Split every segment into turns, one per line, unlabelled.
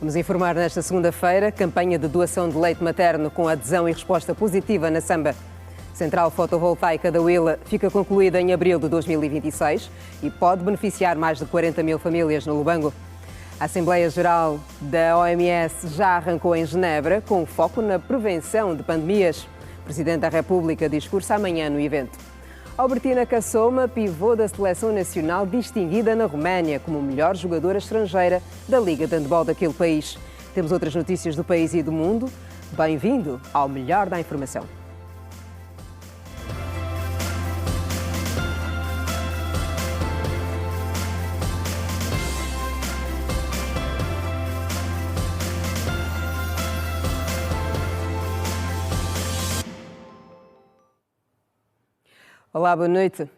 Vamos informar nesta segunda-feira, campanha de doação de leite materno com adesão e resposta positiva na Samba. Central fotovoltaica da Willa fica concluída em abril de 2026 e pode beneficiar mais de 40 mil famílias no Lubango. A Assembleia Geral da OMS já arrancou em Genebra com foco na prevenção de pandemias. O Presidente da República discursa amanhã no evento. Albertina Kassoma, pivô da Seleção Nacional, distinguida na Roménia como melhor jogadora estrangeira da Liga de Handball daquele país. Temos outras notícias do país e do mundo. Bem-vindo ao Melhor da Informação. Olá, boa noite.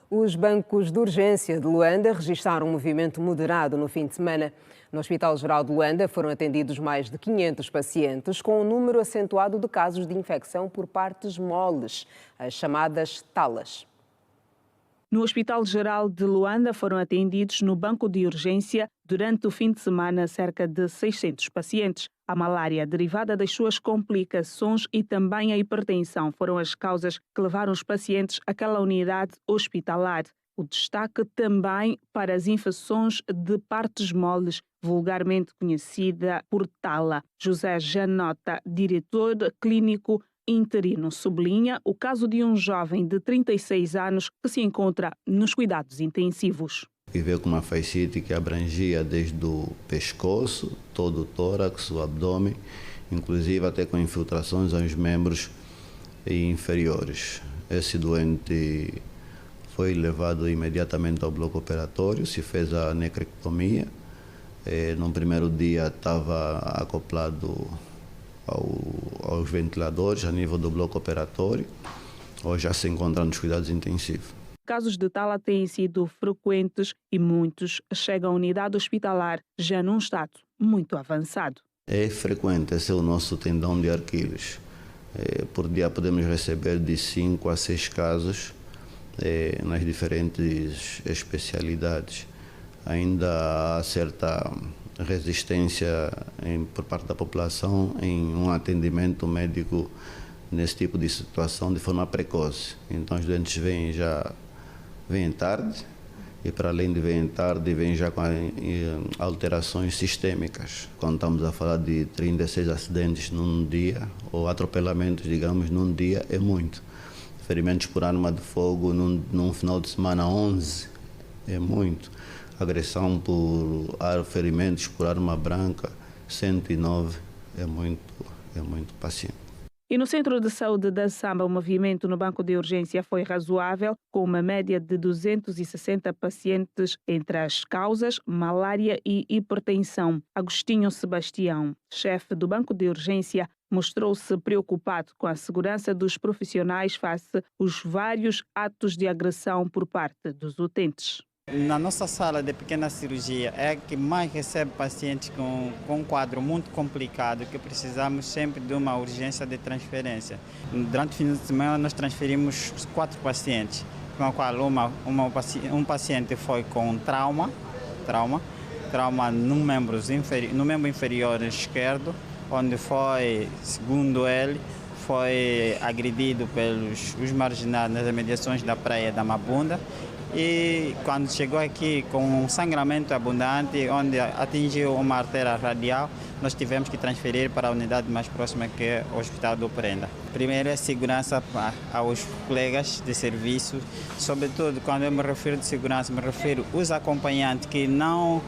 Os bancos de urgência de Luanda registraram um movimento moderado no fim de semana. No Hospital Geral de Luanda foram atendidos mais de 500 pacientes, com um número acentuado de casos de infecção por partes moles, as chamadas talas.
No Hospital Geral de Luanda foram atendidos no banco de urgência durante o fim de semana cerca de 600 pacientes. A malária derivada das suas complicações e também a hipertensão foram as causas que levaram os pacientes àquela unidade hospitalar. O destaque também para as infecções de partes moles, vulgarmente conhecida por tala. José Janota, diretor clínico interino, sublinha o caso de um jovem de 36 anos que se encontra nos cuidados intensivos.
E veio com uma fascite que abrangia desde o pescoço, todo o tórax, o abdômen, inclusive até com infiltrações aos membros inferiores. Esse doente foi levado imediatamente ao bloco operatório, se fez a necrectomia. No primeiro dia estava acoplado aos ventiladores a nível do bloco operatório. Hoje já se encontra nos cuidados intensivos.
Casos de tala têm sido frequentes e muitos chegam à unidade hospitalar já num estado muito avançado.
É frequente, esse é o nosso tendão de Aquiles. Por dia podemos receber de 5 a 6 casos nas diferentes especialidades. Ainda há certa resistência por parte da população em um atendimento médico nesse tipo de situação de forma precoce. Então os doentes vêm tarde e, para além de virem tarde, vêm já com alterações sistêmicas. Quando estamos a falar de 36 acidentes num dia, ou atropelamentos, digamos, num dia, é muito. Ferimentos por arma de fogo num final de semana, 11, é muito. Agressão por ferimentos por arma branca, 109, é muito paciente.
E no Centro de Saúde da Samba, o movimento no banco de urgência foi razoável, com uma média de 260 pacientes entre as causas, malária e hipertensão. Agostinho Sebastião, chefe do banco de urgência, mostrou-se preocupado com a segurança dos profissionais face aos vários atos de agressão por parte dos utentes.
Na nossa sala de pequena cirurgia é que mais recebe pacientes com um quadro muito complicado, que precisamos sempre de uma urgência de transferência. Durante o fim de semana nós transferimos 4 pacientes, com a qual um paciente foi com trauma no membro inferior esquerdo, onde foi, segundo ele, foi agredido pelos marginados nas imediações da praia da Mabunda. E quando chegou aqui com um sangramento abundante, onde atingiu uma artéria radial, nós tivemos que transferir para a unidade mais próxima, que é o Hospital do Prenda. Primeiro é segurança aos colegas de serviço, sobretudo quando eu me refiro de segurança, me refiro aos acompanhantes que não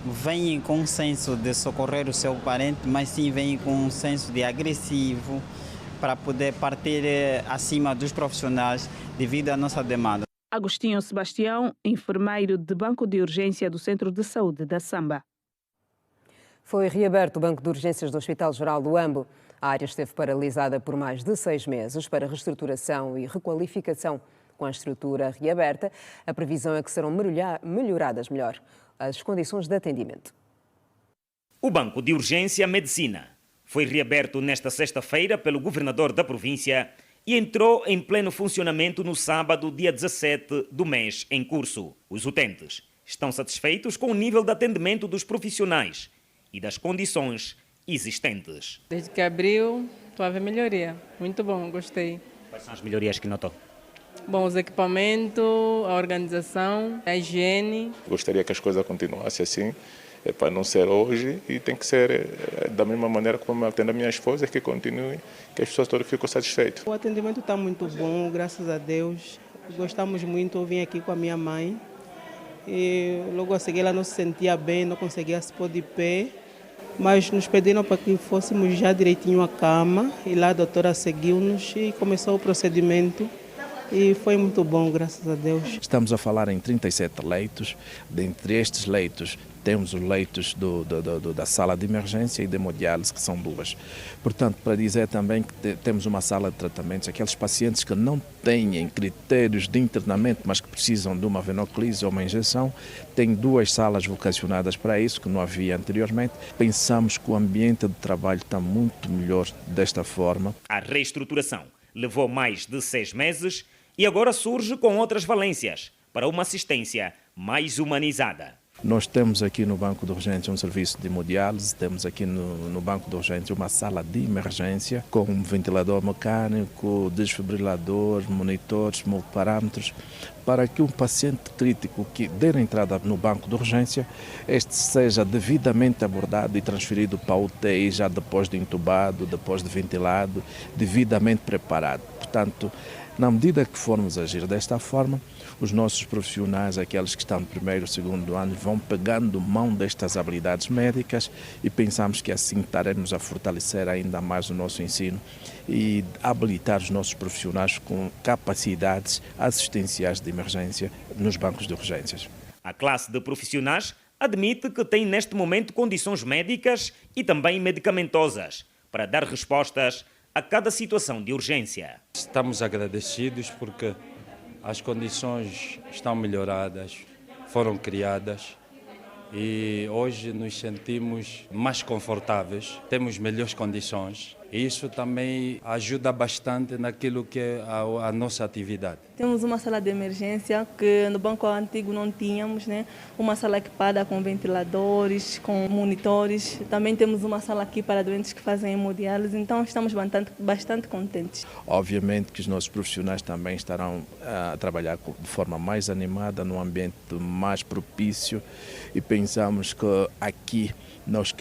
vêm com um senso de socorrer o seu parente, mas sim vêm com um senso de agressivo para poder partir acima dos profissionais devido à nossa demanda.
Agostinho Sebastião, enfermeiro de banco de urgência do Centro de Saúde da Samba.
Foi reaberto o banco de urgências do Hospital Geral do Ambo. A área esteve paralisada por mais de 6 meses para reestruturação e requalificação. Com a estrutura reaberta, a previsão é que serão melhoradas as condições de atendimento.
O Banco de Urgência Medicina foi reaberto nesta sexta-feira pelo governador da província e entrou em pleno funcionamento no sábado, dia 17 do mês em curso. Os utentes estão satisfeitos com o nível de atendimento dos profissionais e das condições existentes.
Desde que abriu, estou a ver melhoria. Muito bom, gostei.
Quais são as melhorias que notou?
Bom, os equipamentos, a organização, a higiene.
Gostaria que as coisas continuassem assim, para não ser hoje, e tem que ser da mesma maneira como eu atendo a minha esposa, que continue, que as pessoas todas ficam satisfeitas.
O atendimento está muito bom, graças a Deus. Gostamos muito, eu vim aqui com a minha mãe. E logo a seguir ela não se sentia bem, não conseguia se pôr de pé. Mas nos pediram para que fôssemos já direitinho à cama. E lá a doutora seguiu-nos e começou o procedimento. E foi muito bom, graças a Deus.
Estamos a falar em 37 leitos. Dentre estes leitos, temos os leitos da sala de emergência e de hemodiálise, que são 2. Portanto, para dizer também que temos uma sala de tratamentos, aqueles pacientes que não têm critérios de internamento, mas que precisam de uma venoclise ou uma injeção, tem 2 salas vocacionadas para isso, que não havia anteriormente. Pensamos que o ambiente de trabalho está muito melhor desta forma.
A reestruturação levou mais de 6 meses e agora surge com outras valências para uma assistência mais humanizada.
Nós temos aqui no banco de urgência um serviço de hemodiálise, temos aqui no banco de urgência uma sala de emergência com um ventilador mecânico, desfibrilador, monitores, multiparâmetros, para que um paciente crítico que der entrada no banco de urgência, este seja devidamente abordado e transferido para a UTI já depois de intubado, depois de ventilado, devidamente preparado. Portanto, na medida que formos agir desta forma, os nossos profissionais, aqueles que estão no 1º e 2º ano, vão pegando mão destas habilidades médicas e pensamos que assim estaremos a fortalecer ainda mais o nosso ensino e habilitar os nossos profissionais com capacidades assistenciais de emergência nos bancos de urgências.
A classe de profissionais admite que tem neste momento condições médicas e também medicamentosas para dar respostas a cada situação de urgência.
Estamos agradecidos porque as condições estão melhoradas, foram criadas e hoje nos sentimos mais confortáveis, temos melhores condições. E isso também ajuda bastante naquilo que é a nossa atividade.
Temos uma sala de emergência que no banco antigo não tínhamos, né? Uma sala equipada com ventiladores, com monitores. Também temos uma sala aqui para doentes que fazem hemodiálise, então estamos bastante contentes.
Obviamente que os nossos profissionais também estarão a trabalhar de forma mais animada, num ambiente mais propício e pensamos que aqui nós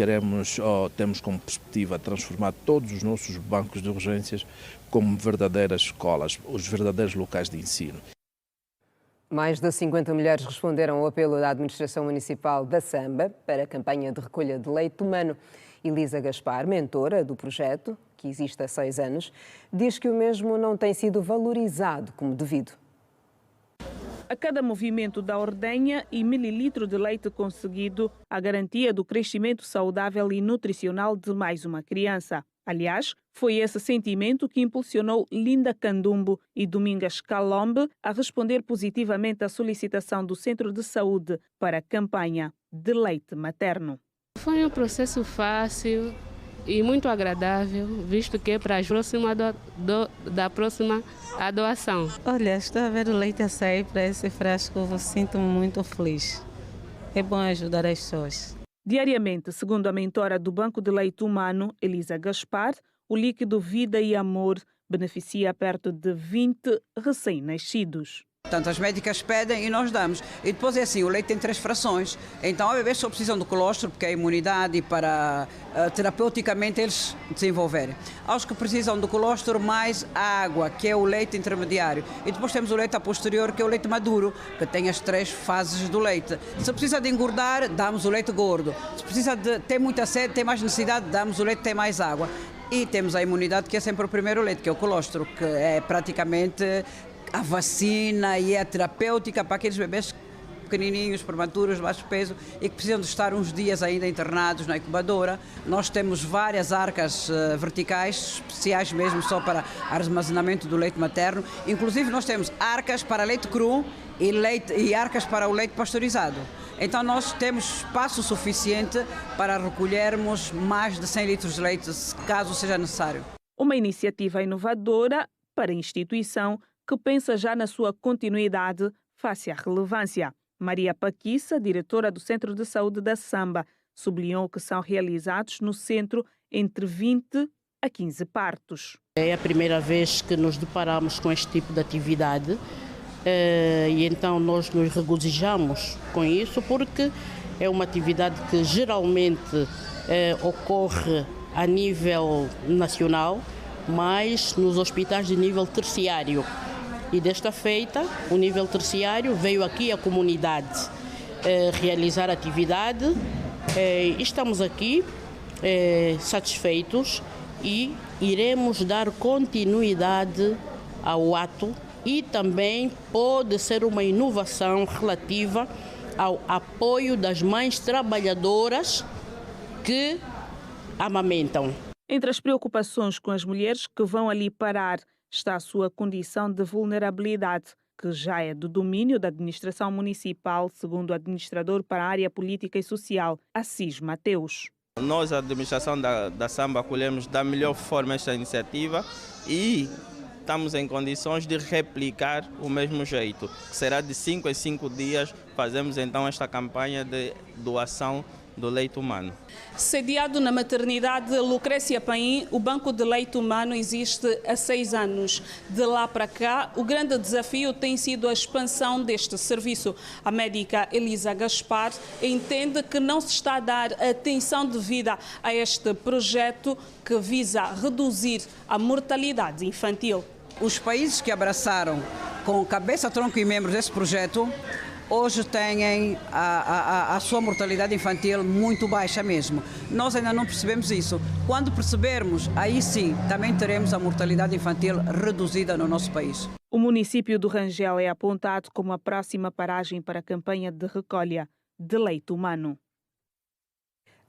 temos como perspectiva transformar todos os nossos bancos de urgências como verdadeiras escolas, os verdadeiros locais de ensino.
Mais de 50 mulheres responderam ao apelo da Administração Municipal da Samba para a campanha de recolha de leite humano. Elisa Gaspar, mentora do projeto, que existe há 6 anos, diz que o mesmo não tem sido valorizado como devido.
A cada movimento da ordenha e mililitro de leite conseguido, a garantia do crescimento saudável e nutricional de mais uma criança. Aliás, foi esse sentimento que impulsionou Linda Candumbo e Domingas Calombe a responder positivamente à solicitação do Centro de Saúde para a campanha de leite materno.
Foi um processo fácil e muito agradável, visto que é para a próxima da próxima a doação.
Olha, estou a ver o leite a sair para esse frasco, eu sinto-me muito feliz. É bom ajudar as pessoas.
Diariamente, segundo a mentora do Banco de Leite Humano, Elisa Gaspar, o líquido Vida e Amor beneficia perto de 20 recém-nascidos.
Portanto, as médicas pedem e nós damos. E depois é assim, o leite tem 3 frações. Então, há bebês só precisam do colostro, porque é a imunidade e para terapeuticamente eles desenvolverem. Aos que precisam do colostro, mais água, que é o leite intermediário. E depois temos o leite a posterior, que é o leite maduro, que tem as 3 fases do leite. Se precisa de engordar, damos o leite gordo. Se precisa de ter muita sede, tem mais necessidade, damos o leite que tem mais água. E temos a imunidade, que é sempre o primeiro leite, que é o colostro, que é praticamente a vacina e a terapêutica para aqueles bebês pequenininhos, prematuros, de baixo peso e que precisam de estar uns dias ainda internados na incubadora. Nós temos várias arcas verticais, especiais mesmo só para armazenamento do leite materno. Inclusive nós temos arcas para leite cru e arcas para o leite pasteurizado. Então nós temos espaço suficiente para recolhermos mais de 100 litros de leite, caso seja necessário.
Uma iniciativa inovadora para a instituição que pensa já na sua continuidade face à relevância. Maria Paquissa, diretora do Centro de Saúde da Samba, sublinhou que são realizados no centro entre 20 a 15 partos.
É a primeira vez que nos deparamos com este tipo de atividade e então nós nos regozijamos com isso porque é uma atividade que geralmente ocorre a nível nacional, mas nos hospitais de nível terciário. E desta feita, o nível terciário veio aqui à comunidade realizar atividade. Estamos aqui satisfeitos e iremos dar continuidade ao ato e também pode ser uma inovação relativa ao apoio das mães trabalhadoras que amamentam.
Entre as preocupações com as mulheres que vão ali parar está a sua condição de vulnerabilidade, que já é do domínio da administração municipal, segundo o administrador para a área política e social, Assis Mateus.
Nós, a administração da Samba, acolhemos da melhor forma esta iniciativa e estamos em condições de replicar o mesmo jeito. Será de 5 em 5 dias, fazemos então esta campanha de doação do leite humano.
Sediado na maternidade Lucrécia Paim, o Banco de Leite Humano existe há 6 anos. De lá para cá, o grande desafio tem sido a expansão deste serviço. A médica Elisa Gaspar entende que não se está a dar atenção devida a este projeto que visa reduzir a mortalidade infantil.
Os países que abraçaram com cabeça, tronco e membros esse projeto hoje têm a sua mortalidade infantil muito baixa mesmo. Nós ainda não percebemos isso. Quando percebermos, aí sim, também teremos a mortalidade infantil reduzida no nosso país.
O município do Rangel é apontado como a próxima paragem para a campanha de recolha de leite humano.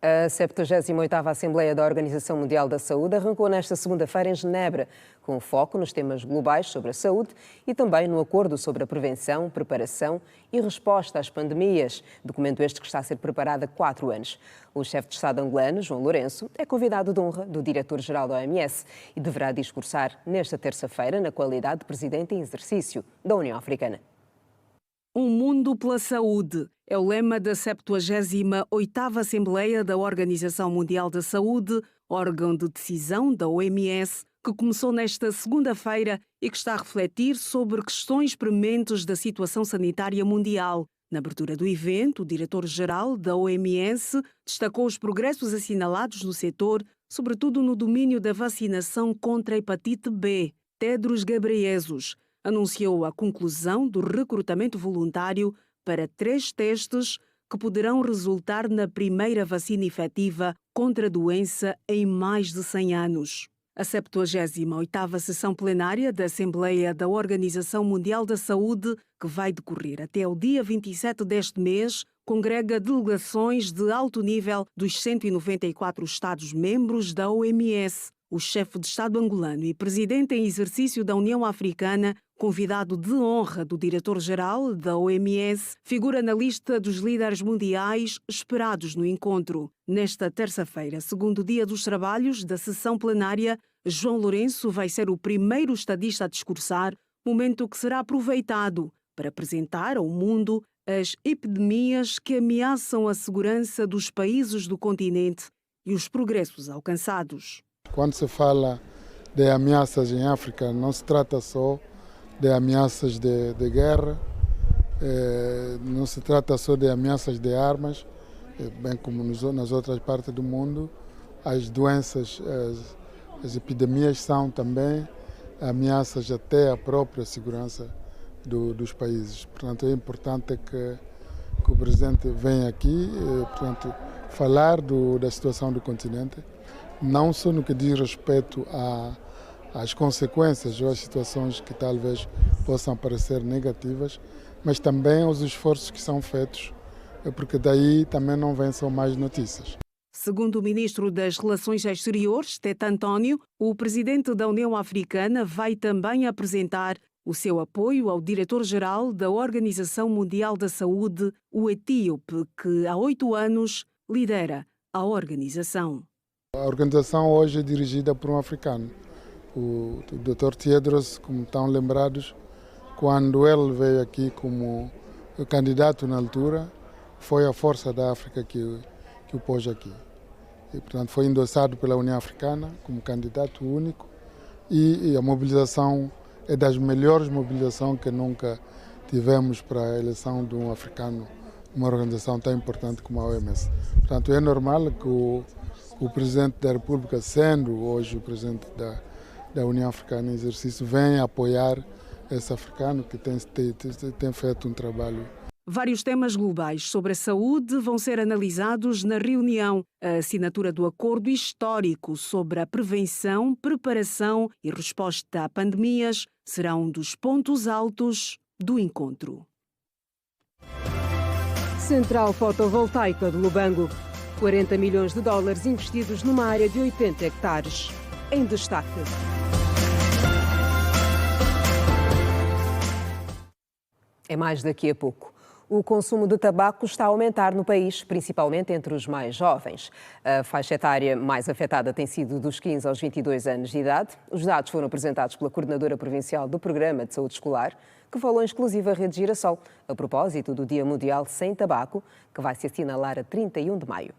A 78ª Assembleia da Organização Mundial da Saúde arrancou nesta segunda-feira em Genebra, com foco nos temas globais sobre a saúde e também no acordo sobre a prevenção, preparação e resposta às pandemias, documento este que está a ser preparado há 4 anos. O chefe de Estado angolano, João Lourenço, é convidado de honra do diretor-geral da OMS e deverá discursar nesta terça-feira na qualidade de presidente em exercício da União Africana.
Um mundo pela saúde é o lema da 78ª Assembleia da Organização Mundial da Saúde, órgão de decisão da OMS, que começou nesta segunda-feira e que está a refletir sobre questões prementes da situação sanitária mundial. Na abertura do evento, o diretor-geral da OMS destacou os progressos assinalados no setor, sobretudo no domínio da vacinação contra a hepatite B. Tedros Ghebreyesus anunciou a conclusão do recrutamento voluntário para 3 testes que poderão resultar na primeira vacina efetiva contra a doença em mais de 100 anos. A 78ª sessão plenária da Assembleia da Organização Mundial da Saúde, que vai decorrer até o dia 27 deste mês, congrega delegações de alto nível dos 194 Estados-membros da OMS. O chefe de Estado angolano e presidente em exercício da União Africana, convidado de honra do diretor-geral da OMS, figura na lista dos líderes mundiais esperados no encontro. Nesta terça-feira, segundo dia dos trabalhos da sessão plenária, João Lourenço vai ser o primeiro estadista a discursar, momento que será aproveitado para apresentar ao mundo as epidemias que ameaçam a segurança dos países do continente e os progressos alcançados.
Quando se fala de ameaças em África, não se trata só de ameaças de guerra, não se trata só de ameaças de armas, bem como nas outras partes do mundo. As doenças, as epidemias são também ameaças até à própria segurança dos países. Portanto, é importante que o presidente venha aqui, portanto, falar da situação do continente, não só no que diz respeito às consequências ou às situações que talvez possam parecer negativas, mas também aos esforços que são feitos, porque daí também não vêm só mais notícias.
Segundo o ministro das Relações Exteriores, Tete António, o presidente da União Africana vai também apresentar o seu apoio ao diretor-geral da Organização Mundial da Saúde, o etíope, que há 8 anos lidera a organização.
A organização hoje é dirigida por um africano, o Dr. Tedros, como estão lembrados, quando ele veio aqui como candidato na altura, foi a Força da África que que o pôs aqui. E, portanto, foi endossado pela União Africana como candidato único e a mobilização é das melhores mobilizações que nunca tivemos para a eleição de um africano, uma organização tão importante como a OMS. Portanto, é normal que o Presidente da República, sendo hoje o Presidente da União Africana em exercício, venha apoiar esse africano que tem feito um trabalho.
Vários temas globais sobre a saúde vão ser analisados na reunião. A assinatura do acordo histórico sobre a prevenção, preparação e resposta a pandemias será um dos pontos altos do encontro.
Central fotovoltaica de Lubango. 40 milhões de dólares investidos numa área de 80 hectares. Em destaque. É mais daqui a pouco. O consumo de tabaco está a aumentar no país, principalmente entre os mais jovens. A faixa etária mais afetada tem sido dos 15 aos 22 anos de idade. Os dados foram apresentados pela Coordenadora Provincial do Programa de Saúde Escolar, que falou em exclusiva à Rede Girassol, a propósito do Dia Mundial Sem Tabaco, que vai se assinalar a 31 de maio.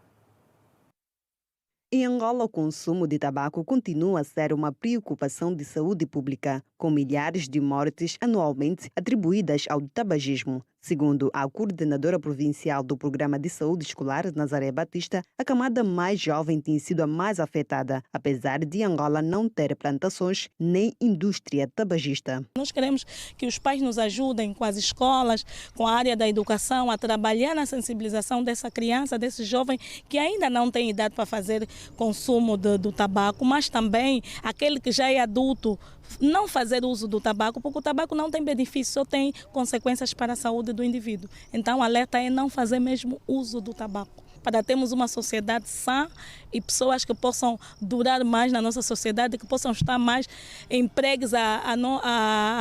Em Angola, o consumo de tabaco continua a ser uma preocupação de saúde pública, com milhares de mortes anualmente atribuídas ao tabagismo. Segundo a coordenadora provincial do Programa de Saúde Escolar, Nazaré Batista, a camada mais jovem tem sido a mais afetada, apesar de Angola não ter plantações nem indústria tabagista.
Nós queremos que os pais nos ajudem com as escolas, com a área da educação, a trabalhar na sensibilização dessa criança, desse jovem que ainda não tem idade para fazer consumo do tabaco, mas também aquele que já é adulto, não fazer uso do tabaco, porque o tabaco não tem benefício, só tem consequências para a saúde do indivíduo. Então, o alerta é não fazer mesmo uso do tabaco, para termos uma sociedade sã e pessoas que possam durar mais na nossa sociedade, que possam estar mais empregues a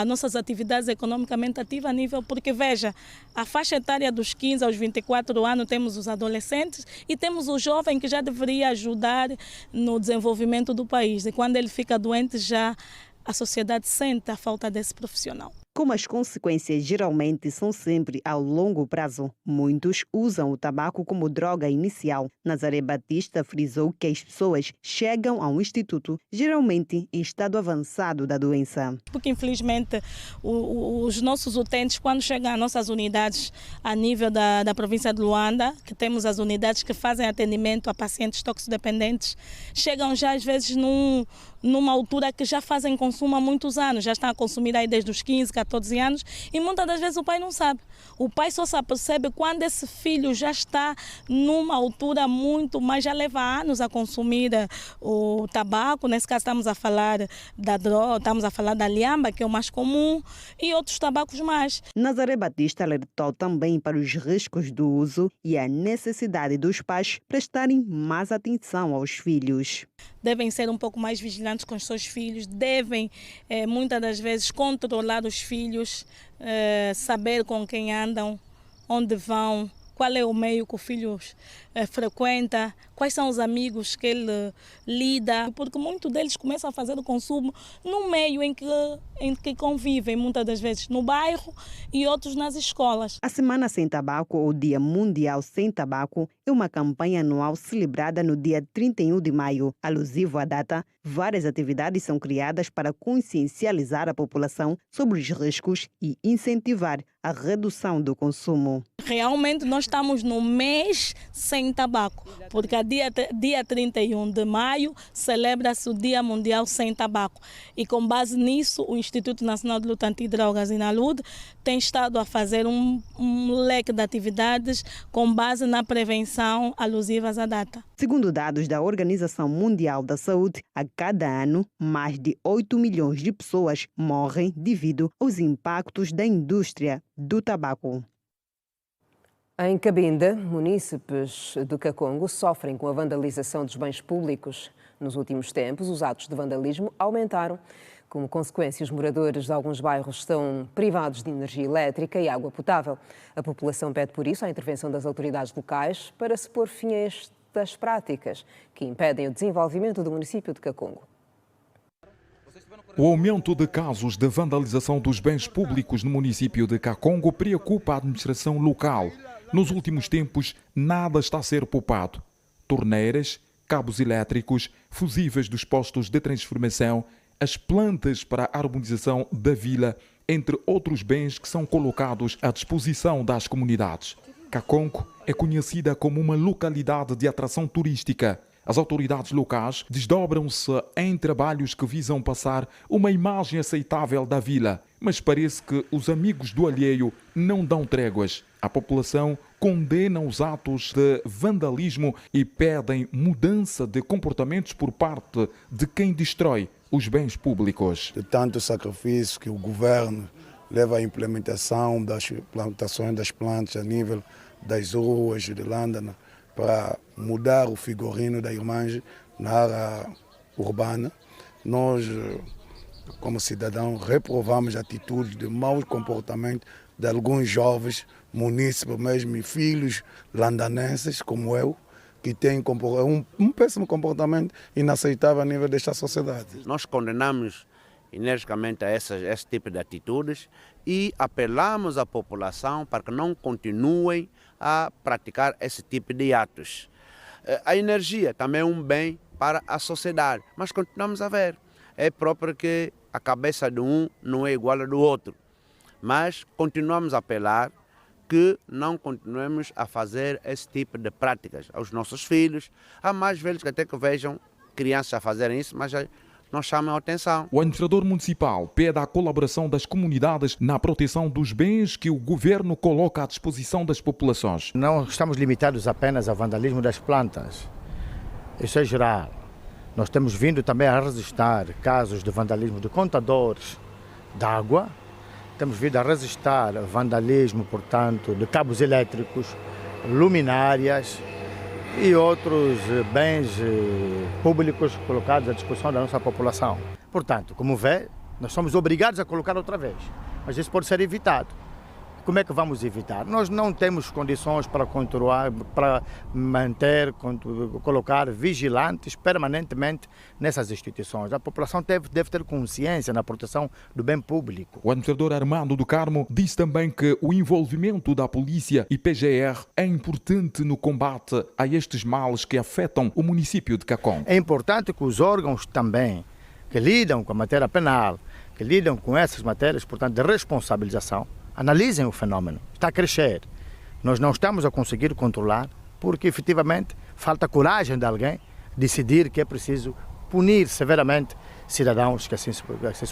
nossas atividades economicamente ativas a nível, porque veja, a faixa etária dos 15 aos 24 anos temos os adolescentes e temos o jovem que já deveria ajudar no desenvolvimento do país. E quando ele fica doente, já a sociedade sente a falta desse profissional.
Como as consequências geralmente são sempre ao longo prazo, muitos usam o tabaco como droga inicial. Nazaré Batista frisou que as pessoas chegam ao instituto geralmente em estado avançado da doença.
Porque infelizmente os nossos utentes, quando chegam às nossas unidades a nível da província de Luanda, que temos as unidades que fazem atendimento a pacientes toxicodependentes, chegam já às vezes numa altura que já fazem consumo há muitos anos, já estão a consumir aí desde os 15, 14 anos e muitas das vezes o pai não sabe. O pai só se apercebe quando esse filho já está numa altura muito, mas já leva anos a consumir o tabaco. Nesse caso estamos a falar da droga, estamos a falar da liamba, que é o mais comum, e outros tabacos mais.
Nazaré Batista alertou também para os riscos do uso e a necessidade dos pais prestarem mais atenção aos filhos.
Devem ser um pouco mais vigilantes com os seus filhos, devem muitas das vezes controlar os filhos, saber com quem andam, onde vão, qual é o meio que o filho frequenta, quais são os amigos que ele lida, porque muitos deles começam a fazer o consumo no meio em que convivem, muitas das vezes no bairro e outros nas escolas.
A Semana Sem Tabaco, ou Dia Mundial Sem Tabaco, é uma campanha anual celebrada no dia 31 de maio. Alusivo à data, várias atividades são criadas para consciencializar a população sobre os riscos e incentivar a redução do consumo.
Realmente nós estamos no mês sem tabaco, porque a dia 31 de maio celebra-se o Dia Mundial Sem Tabaco. E com base nisso, o Instituto Nacional de Luta Antidrogas, INALUD, tem estado a fazer um leque de atividades com base na prevenção alusivas à data.
Segundo dados da Organização Mundial da Saúde, a cada ano, mais de 8 milhões de pessoas morrem devido aos impactos da indústria do tabaco.
Em Cabinda, munícipes do Kacongo sofrem com a vandalização dos bens públicos. Nos últimos tempos, os atos de vandalismo aumentaram. Como consequência, os moradores de alguns bairros estão privados de energia elétrica e água potável. A população pede, por isso, a intervenção das autoridades locais para se pôr fim a estas práticas que impedem o desenvolvimento do município de Kacongo.
O aumento de casos de vandalização dos bens públicos no município de Kacongo preocupa a administração local. Nos últimos tempos, nada está a ser poupado. torneiras, cabos elétricos, fusíveis dos postos de transformação, as plantas para a harmonização da vila, entre outros bens que são colocados à disposição das comunidades. Kakonko é conhecida como uma localidade de atração turística. As autoridades locais desdobram-se em trabalhos que visam passar uma imagem aceitável da vila, mas parece que os amigos do alheio não dão tréguas. A população condena os atos de vandalismo e pedem mudança de comportamentos por parte de quem destrói os bens públicos.
De tanto sacrifício que o governo leva à implementação das plantações das plantas a nível das ruas de Lândana para mudar o figurino da imagem na área urbana, nós, como cidadãos, reprovamos atitudes de mau comportamento de alguns jovens munícipes, mesmo e filhos landanenses como eu, que têm um péssimo comportamento inaceitável a nível desta sociedade.
Nós condenamos energicamente a esse tipo de atitudes e apelamos à população para que não continuem a praticar esse tipo de atos. A energia também é um bem para a sociedade, mas continuamos a ver. É próprio que a cabeça de um não é igual a do outro, mas continuamos a apelar que não continuemos a fazer esse tipo de práticas aos nossos filhos. Há mais velhos que até que vejam crianças a fazerem isso, mas não chamam a atenção.
O administrador municipal pede a colaboração das comunidades na proteção dos bens que o governo coloca à disposição das populações.
Não estamos limitados apenas ao vandalismo das plantas. Isso é geral. Nós temos vindo também a registrar casos de vandalismo de contadores de água. Temos vindo a registrar vandalismo, portanto, de cabos elétricos, luminárias e outros bens públicos colocados à disposição da nossa população. Portanto, como vê, nós somos obrigados a colocar outra vez, mas isso pode ser evitado. Como é que vamos evitar? Nós não temos condições para controlar, para manter, colocar vigilantes permanentemente nessas instituições. A população deve ter consciência na proteção do bem público.
O administrador Armando do Carmo diz também que o envolvimento da polícia e PGR é importante no combate a estes males que afetam o município de Kakonko.
É importante que os órgãos também que lidam com a matéria penal, que lidam com essas matérias, portanto, de responsabilização, analisem o fenômeno. Está a crescer. Nós não estamos a conseguir controlar porque, efetivamente, falta coragem de alguém decidir que é preciso punir severamente cidadãos que assim se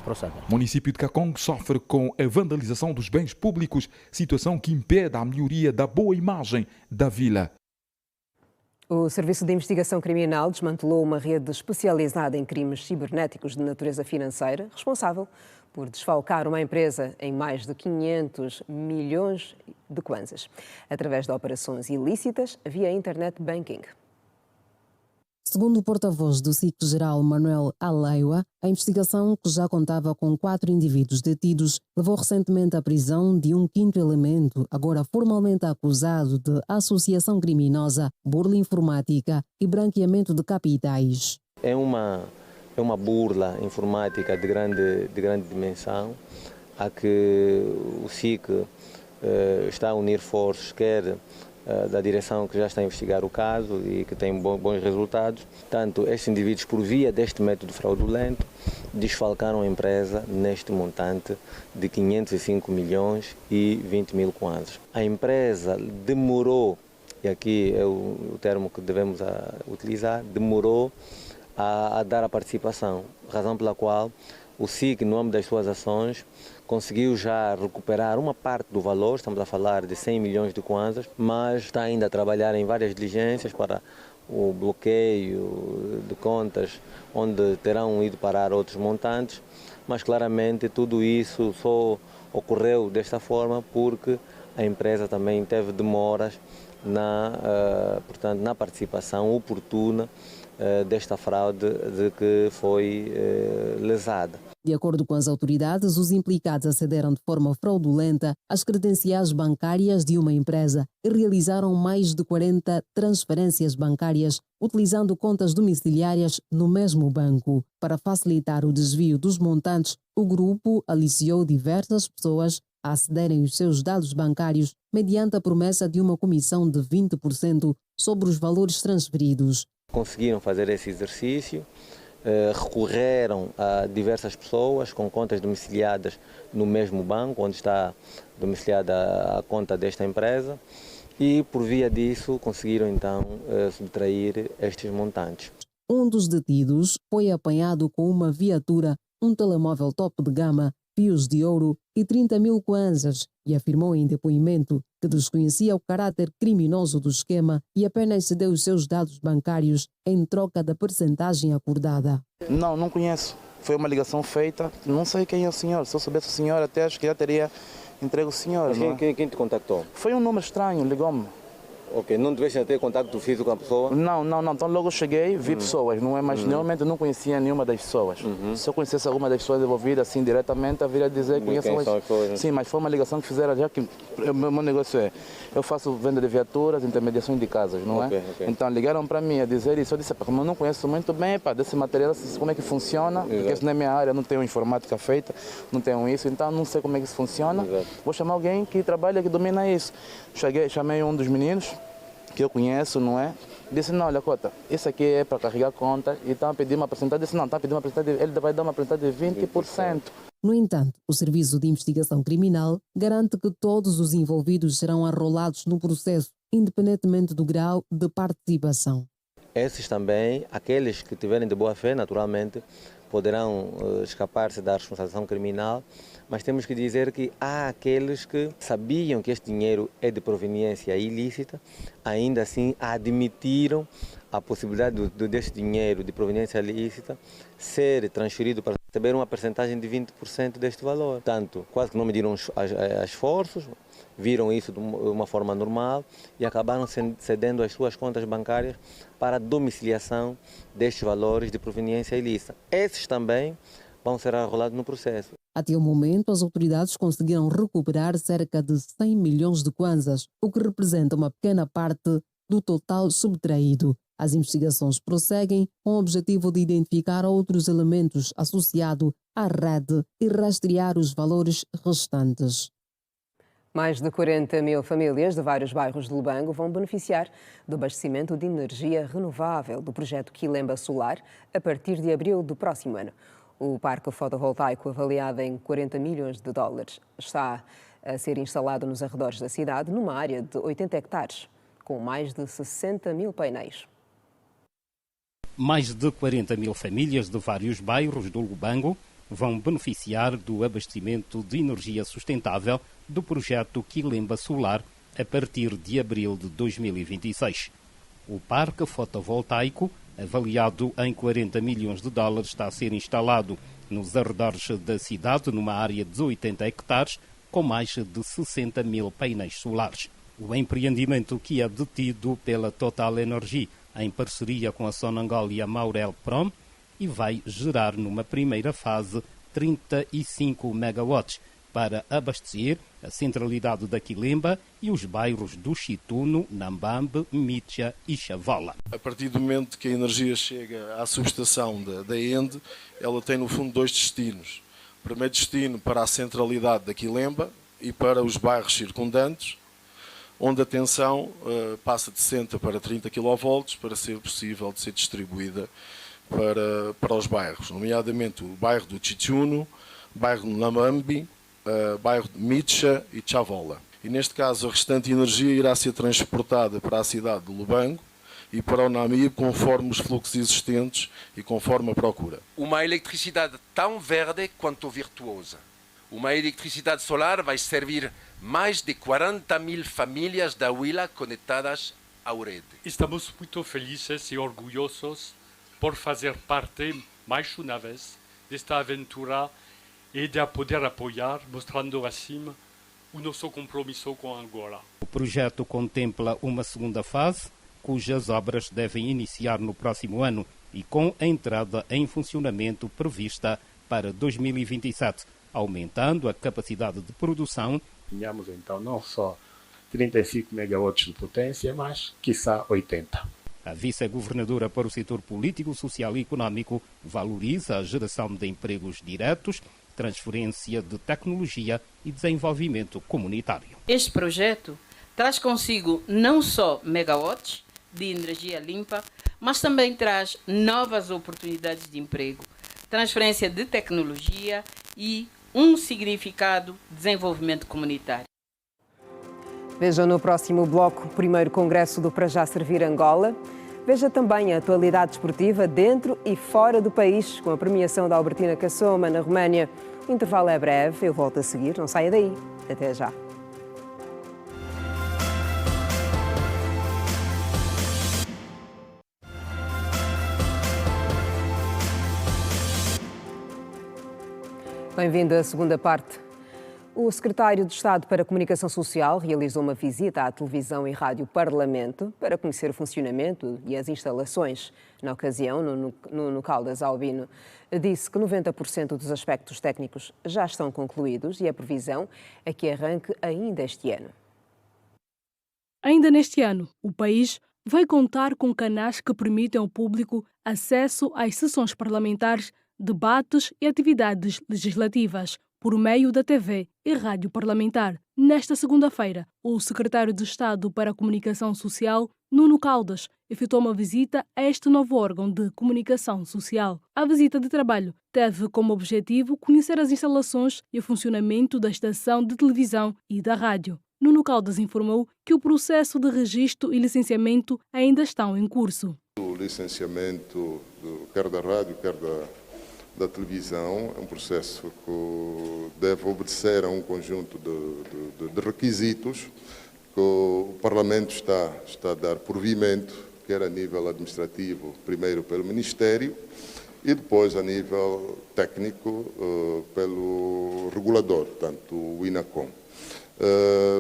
procedem.
O município de Kakonko sofre com a vandalização dos bens públicos, situação que impede a melhoria da boa imagem da vila.
O Serviço de Investigação Criminal desmantelou uma rede especializada em crimes cibernéticos de natureza financeira, responsável por desfalcar uma empresa em mais de 500 milhões de kwanzas, através de operações ilícitas via internet banking.
Segundo o porta-voz do SIC-Geral Manuel Alaiwa, a investigação, que já contava com 4 indivíduos detidos, levou recentemente à prisão de um quinto elemento, agora formalmente acusado de associação criminosa, burla informática e branqueamento de capitais.
É uma burla informática de grande dimensão, a que o SIC está a unir forças, quer da direção que já está a investigar o caso e que tem bons resultados. Tanto estes indivíduos, por via deste método fraudulento, desfalcaram a empresa neste montante de 505 milhões e 20 mil kwanzas. A empresa demorou, e aqui é o termo que devemos utilizar, demorou a dar a participação, razão pela qual o SIC, no âmbito das suas ações, conseguiu já recuperar uma parte do valor, estamos a falar de 100 milhões de kwanzas, mas está ainda a trabalhar em várias diligências para o bloqueio de contas, onde terão ido parar outros montantes, mas claramente tudo isso só ocorreu desta forma porque a empresa também teve demoras na participação oportuna desta fraude de que foi lesada.
De acordo com as autoridades, os implicados acederam de forma fraudulenta às credenciais bancárias de uma empresa e realizaram mais de 40 transferências bancárias utilizando contas domiciliárias no mesmo banco. Para facilitar o desvio dos montantes, o grupo aliciou diversas pessoas a acederem os seus dados bancários mediante a promessa de uma comissão de 20% sobre os valores transferidos.
Conseguiram fazer esse exercício, recorreram a diversas pessoas com contas domiciliadas no mesmo banco, onde está domiciliada a conta desta empresa, e por via disso conseguiram então subtrair estes montantes.
Um dos detidos foi apanhado com uma viatura, um telemóvel top de gama, fios de ouro e 30 mil kwanzas, e afirmou em depoimento que desconhecia o caráter criminoso do esquema e apenas cedeu os seus dados bancários em troca da percentagem acordada.
Não conheço. Foi uma ligação feita. Não sei quem é o senhor. Se eu soubesse o senhor, até acho que já teria entregue o senhor.
Quem te contactou?
Foi um número estranho, ligou-me.
Ok, não deveste ter contato físico com a pessoa?
Não. Então logo eu cheguei, vi pessoas, não é? Mas normalmente eu não conhecia nenhuma das pessoas. Se eu conhecesse alguma das pessoas envolvidas assim diretamente, eu viria dizer que conheço elas. Sim, mas foi uma ligação que fizeram, já que o meu negócio é, eu faço venda de viaturas, intermediação de casas, não é? Okay. Então ligaram para mim a dizer isso, eu disse, como eu não conheço muito bem, desse material, como é que funciona, porque isso não é minha área, não tenho informática feita, não tenho isso, então não sei como é que isso funciona. Vou chamar alguém que trabalha, que domina isso. Chamei um dos meninos que eu conheço, não é? Disse, não, olha, Cota, isso aqui é para carregar conta e estão a pedir uma porcentagem. Disse, não, está a pedir uma porcentagem, ele vai dar uma porcentagem de 20%.
No entanto, o Serviço de Investigação Criminal garante que todos os envolvidos serão arrolados no processo, independentemente do grau de participação.
Esses também, aqueles que tiverem de boa fé, naturalmente, poderão escapar-se da responsabilização criminal, mas temos que dizer que há aqueles que sabiam que este dinheiro é de proveniência ilícita, ainda assim admitiram a possibilidade deste dinheiro de proveniência ilícita ser transferido para receber uma percentagem de 20% deste valor. Portanto, quase que não mediram esforços, viram isso de uma forma normal e acabaram cedendo as suas contas bancárias para a domiciliação destes valores de proveniência ilícita. Esses também vão ser arrolados no processo.
Até o momento, as autoridades conseguiram recuperar cerca de 100 milhões de kwanzas, o que representa uma pequena parte do total subtraído. As investigações prosseguem com o objetivo de identificar outros elementos associados à rede e rastrear os valores restantes.
Mais de 40 mil famílias de vários bairros de Lubango vão beneficiar do abastecimento de energia renovável do projeto Quilemba Solar a partir de abril do próximo ano. O parque fotovoltaico, avaliado em 40 milhões de dólares, está a ser instalado nos arredores da cidade, numa área de 80 hectares, com mais de 60 mil painéis.
Mais de 40 mil famílias de vários bairros do Lubango vão beneficiar do abastecimento de energia sustentável do projeto Quilemba Solar a partir de abril de 2026. O parque fotovoltaico, avaliado em 40 milhões de dólares, está a ser instalado nos arredores da cidade, numa área de 80 hectares, com mais de 60 mil painéis solares. O empreendimento, que é detido pela Total Energy, em parceria com a Sonangol e a Maurel Prom, e vai gerar numa primeira fase 35 megawatts para abastecer a centralidade da Quilemba e os bairros do Chituno, Nambambe, Mitja e Chavola.
A partir do momento que a energia chega à subestação da ENDE, ela tem no fundo dois destinos. O primeiro destino para a centralidade da Quilemba e para os bairros circundantes, onde a tensão passa de 60 para 30 kV para ser possível de ser distribuída para os bairros, nomeadamente o bairro do Chituno, o bairro de Nambambe, bairro de Mitja e Chavola. E neste caso a restante energia irá ser transportada para a cidade de Lubango e para o Namibe conforme os fluxos existentes e conforme a procura.
Uma eletricidade tão verde quanto virtuosa. Uma eletricidade solar vai servir mais de 40 mil famílias da Huila conectadas à rede.
Estamos muito felizes e orgulhosos por fazer parte, mais uma vez, desta aventura e de poder apoiar, mostrando assim o nosso compromisso com Angola.
O projeto contempla uma segunda fase, cujas obras devem iniciar no próximo ano e com a entrada em funcionamento prevista para 2027, aumentando a capacidade de produção.
Tínhamos então não só 35 megawatts de potência, mas quiçá 80.
A vice-governadora para o setor político, social e econômico valoriza a geração de empregos diretos, transferência de tecnologia e desenvolvimento comunitário.
Este projeto traz consigo não só megawatts,
de energia limpa, mas também traz novas oportunidades de emprego, transferência de tecnologia e um significado de desenvolvimento comunitário.
Veja no próximo bloco o primeiro congresso do Para Já Servir Angola. Veja também a atualidade desportiva dentro e fora do país, com a premiação da Albertina Cassoma na Roménia. O intervalo é breve, eu volto a seguir, não saia daí. Até já. Bem-vindo à segunda parte. O secretário de Estado para a Comunicação Social realizou uma visita à televisão e rádio Parlamento para conhecer o funcionamento e as instalações. Na ocasião, Nuno Caldas Albino disse que 90% dos aspectos técnicos já estão concluídos e a previsão é que arranque ainda este ano.
Ainda neste ano, o país vai contar com canais que permitem ao público acesso às sessões parlamentares, debates e atividades legislativas por meio da TV e rádio parlamentar. Nesta segunda-feira, o secretário de Estado para a Comunicação Social, Nuno Caldas, efetuou uma visita a este novo órgão de comunicação social. A visita de trabalho teve como objetivo conhecer as instalações e o funcionamento da estação de televisão e da rádio. Nuno Caldas informou que o processo de registro e licenciamento ainda estão em curso.
O licenciamento quer da rádio, quer da televisão é um processo que deve obedecer a um conjunto de requisitos que o Parlamento está a dar provimento, quer a nível administrativo, primeiro pelo Ministério, e depois a nível técnico pelo regulador, portanto o INACOM.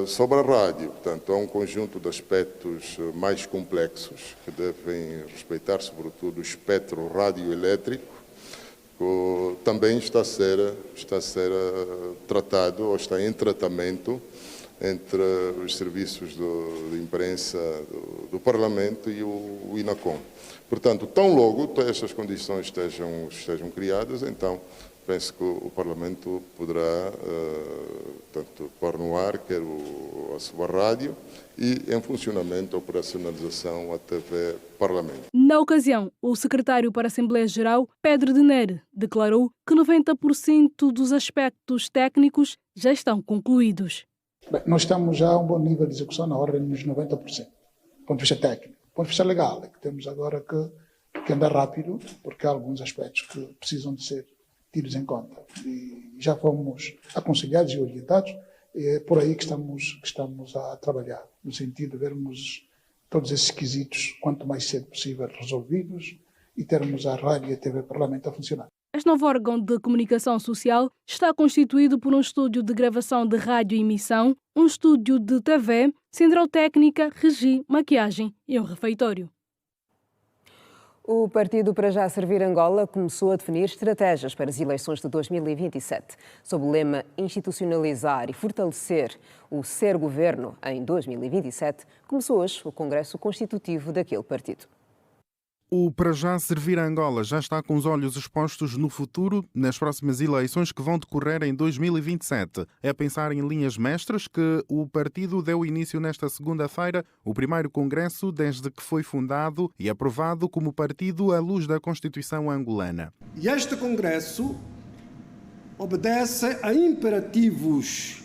Sobre a rádio, portanto, há um conjunto de aspectos mais complexos que devem respeitar, sobretudo, o espectro radioelétrico, que também está a ser tratado ou está em tratamento entre os serviços de imprensa do Parlamento e o INACOM. Portanto, tão logo estas condições estejam criadas, então penso que o Parlamento poderá tanto pôr no ar, quer a sua rádio, e em funcionamento a operacionalização a TV Parlamento.
Na ocasião, o secretário para a Assembleia Geral, Pedro de Nere, declarou que 90% dos aspectos técnicos já estão concluídos.
Bem, nós estamos já a um bom nível de execução, na ordem dos 90%, do ponto de vista técnico. Do ponto de vista legal, é que temos agora que andar rápido, porque há alguns aspectos que precisam de ser tidos em conta. E já fomos aconselhados e orientados, é por aí que estamos a trabalhar, no sentido de vermos todos esses quesitos quanto mais cedo possível resolvidos e termos a rádio e a TV Parlamento a funcionar.
Este novo órgão de comunicação social está constituído por um estúdio de gravação de rádio e emissão, um estúdio de TV, central técnica, regi, maquiagem e um refeitório.
O Partido Para Já Servir Angola começou a definir estratégias para as eleições de 2027, sob o lema Institucionalizar e Fortalecer o Ser Governo em 2027. Começou hoje o Congresso Constitutivo daquele partido.
O Para Já Servir Angola já está com os olhos expostos no futuro, nas próximas eleições que vão decorrer em 2027. É pensar em linhas mestras que o partido deu início nesta segunda-feira, o primeiro congresso desde que foi fundado e aprovado como partido à luz da Constituição angolana.
E este congresso obedece a imperativos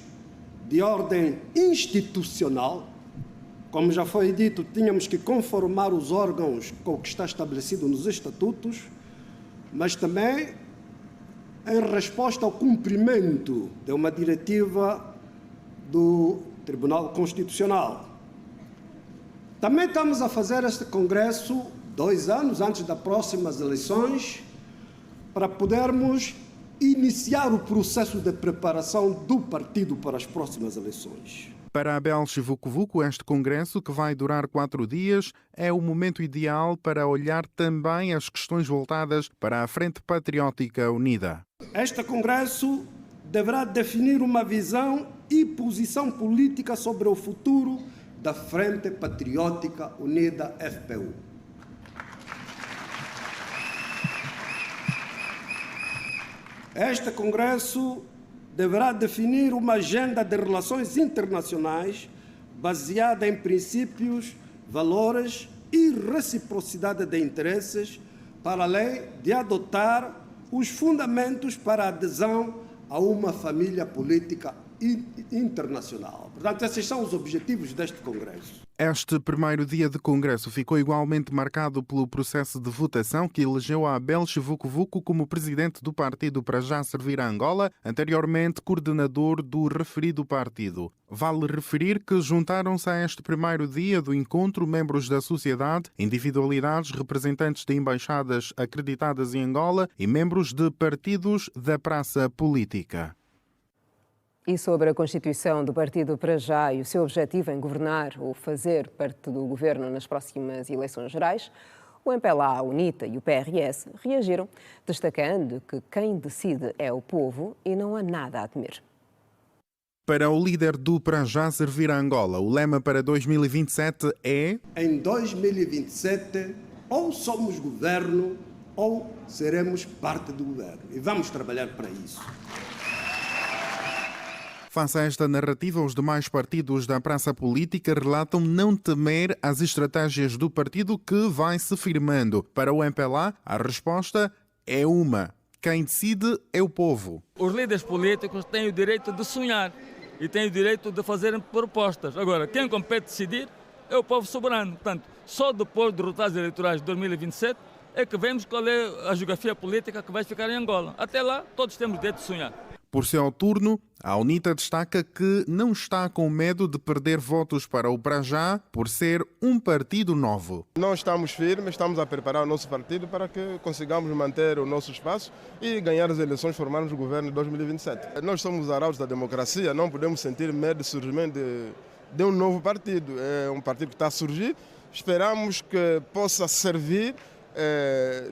de ordem institucional. Como já foi dito, tínhamos que conformar os órgãos com o que está estabelecido nos estatutos, mas também em resposta ao cumprimento de uma diretiva do Tribunal Constitucional. Também estamos a fazer este congresso 2 anos antes das próximas eleições, para podermos iniciar o processo de preparação do partido para as próximas eleições.
Para Abel Chivucovuco, este congresso, que vai durar 4 dias, é o momento ideal para olhar também as questões voltadas para a Frente Patriótica Unida.
Este congresso deverá definir uma visão e posição política sobre o futuro da Frente Patriótica Unida FPU. Este congresso deverá definir uma agenda de relações internacionais baseada em princípios, valores e reciprocidade de interesses, para além de adotar os fundamentos para a adesão a uma família política internacional. Portanto, esses são os objetivos deste Congresso.
Este primeiro dia de Congresso ficou igualmente marcado pelo processo de votação que elegeu a Abel Chivucovuco como presidente do partido Para Já Servir a Angola, anteriormente coordenador do referido partido. Vale referir que juntaram-se a este primeiro dia do encontro membros da sociedade, individualidades, representantes de embaixadas acreditadas em Angola e membros de partidos da praça política.
E sobre a constituição do Partido Para Já e o seu objetivo em governar ou fazer parte do governo nas próximas eleições gerais, o MPLA, a UNITA e o PRS reagiram, destacando que quem decide é o povo e não há nada a temer.
Para o líder do Para Já Servir a Angola, o lema para 2027 é:
em 2027, ou somos governo ou seremos parte do governo. E vamos trabalhar para isso.
Face a esta narrativa, os demais partidos da praça política relatam não temer as estratégias do partido que vai se firmando. Para o MPLA, a resposta é uma: quem decide é o povo.
Os líderes políticos têm o direito de sonhar e têm o direito de fazer propostas. Agora, quem compete decidir é o povo soberano. Portanto, só depois dos resultados eleitorais de 2027 é que vemos qual é a geografia política que vai ficar em Angola. Até lá, todos temos o direito de sonhar.
Por seu turno, a UNITA destaca que não está com medo de perder votos para o Para Já por ser um partido novo.
Nós estamos firmes, estamos a preparar o nosso partido para que consigamos manter o nosso espaço e ganhar as eleições, formarmos o governo de 2027. Nós somos arautos da democracia, não podemos sentir medo do surgimento de um novo partido. É um partido que está a surgir, esperamos que possa servir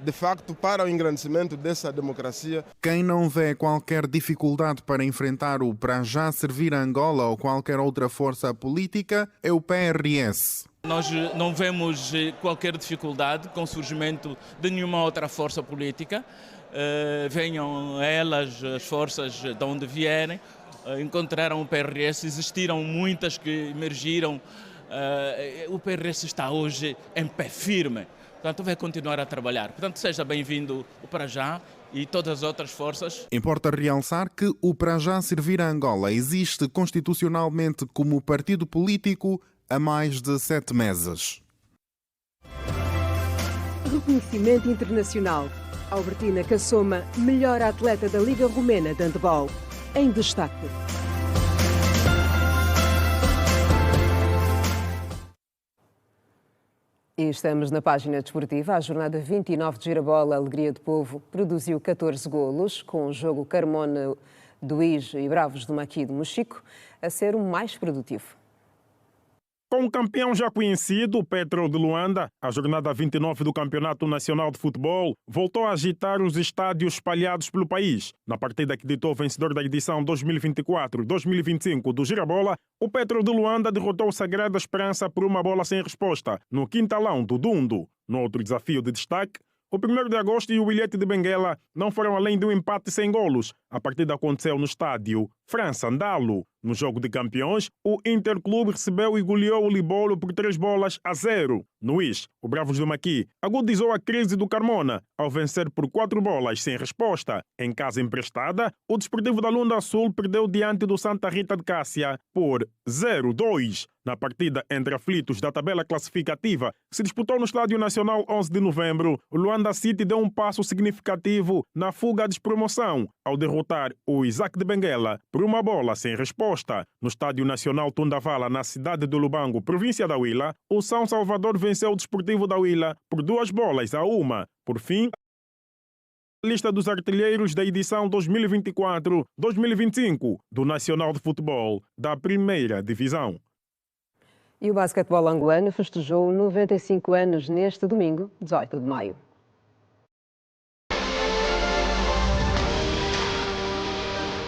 de facto para o engrandecimento dessa democracia.
Quem não vê qualquer dificuldade para enfrentar o Para Já Servir a Angola ou qualquer outra força política é o PRS.
Nós não vemos qualquer dificuldade com o surgimento de nenhuma outra força política. Venham elas, as forças de onde vierem, encontraram o PRS, existiram muitas que emergiram. O PRS está hoje em pé firme. Portanto, vai continuar a trabalhar. Portanto, seja bem-vindo o Para Já e todas as outras forças.
Importa realçar que o Para Já Servir a Angola existe constitucionalmente como partido político há mais de 7 meses.
Reconhecimento internacional. Albertina Cassoma, melhor atleta da Liga Romena de Handebol. Em destaque. E estamos na página desportiva. A jornada 29 de Girabola, Alegria do Povo, produziu 14 golos, com o jogo Carmona do Ige e Bravos do Maqui do Mochico a ser o mais produtivo.
Com o campeão já conhecido, o Petro de Luanda, a jornada 29 do Campeonato Nacional de Futebol voltou a agitar os estádios espalhados pelo país. Na partida que ditou o vencedor da edição 2024-2025 do Girabola, o Petro de Luanda derrotou o Sagrada Esperança por uma bola sem resposta, no quintalão do Dundo. No outro desafio de destaque, o 1º de agosto e o Ilhete de Benguela não foram além de um empate sem golos. A partida aconteceu no estádio França Andalo. No jogo de campeões, o Interclube recebeu e goleou o Libolo por 3-0. No Ige, o Bravos do Maqui agudizou a crise do Carmona ao vencer por 4 bolas sem resposta. Em casa emprestada, o Desportivo da Lunda Sul perdeu diante do Santa Rita de Cássia por 0-2. Na partida entre aflitos da tabela classificativa, que se disputou no Estádio Nacional 11 de novembro, o Luanda City deu um passo significativo na fuga à despromoção ao derrotar o Isaac de Benguela por uma bola sem resposta. No Estádio Nacional Tundavala, na cidade de Lubango, província da Huila, o São Salvador venceu o Desportivo da Huila por 2-1. Por fim, a lista dos artilheiros da edição 2024-2025 do Nacional de Futebol da Primeira Divisão.
E o basquetebol angolano festejou 95 anos neste domingo, 18 de maio.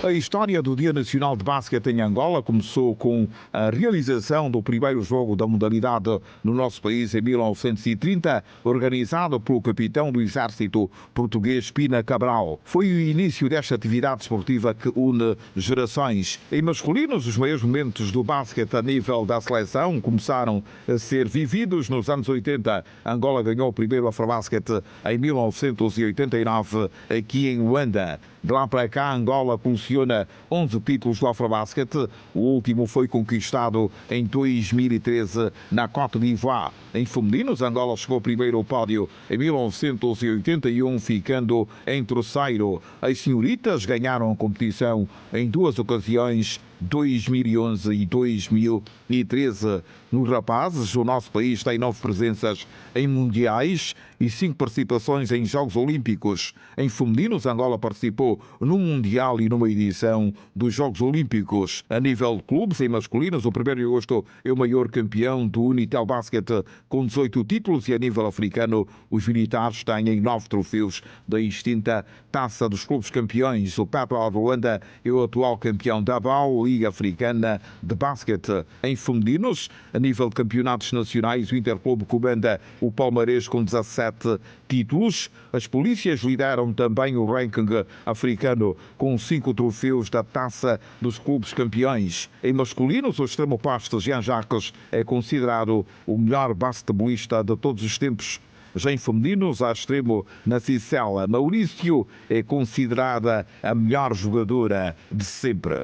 A história do Dia Nacional de Basquete em Angola começou com a realização do primeiro jogo da modalidade no nosso país em 1930, organizado pelo capitão do exército português Pina Cabral. Foi o início desta atividade esportiva que une gerações. Em masculinos, os maiores momentos do basquete a nível da seleção começaram a ser vividos nos anos 80. Angola ganhou o primeiro Afrobasket em 1989 aqui em Luanda. De lá para cá, Angola coleciona 11 títulos do Afrobasket. O último foi conquistado em 2013 na Côte d'Ivoire. Em femininos, Angola chegou primeiro ao pódio em 1981, ficando em terceiro. As senhoritas ganharam a competição em duas ocasiões, 2011 e 2013. Nos rapazes, o nosso país tem 9 presenças em mundiais e 5 participações em Jogos Olímpicos. Em femininos, Angola participou no Mundial e numa edição dos Jogos Olímpicos. A nível de clubes, em masculinos, o 1º de agosto é o maior campeão do Unitel Basket com 18 títulos e a nível africano, os militares têm 9 troféus da extinta Taça dos Clubes Campeões. O Petro de Luanda é o atual campeão da BAU, Liga Africana de Basquete. Em femininos, a nível de campeonatos nacionais, o Interclube comanda o palmarés com 17 títulos. As polícias lideram também o ranking africano com 5 troféus da Taça dos Clubes Campeões. Em masculinos, o extremo oposto Jean Jacques é considerado o melhor basquetebolista de todos os tempos. Já em femininos, a extremo na Cicela, Maurício é considerada a melhor jogadora de sempre.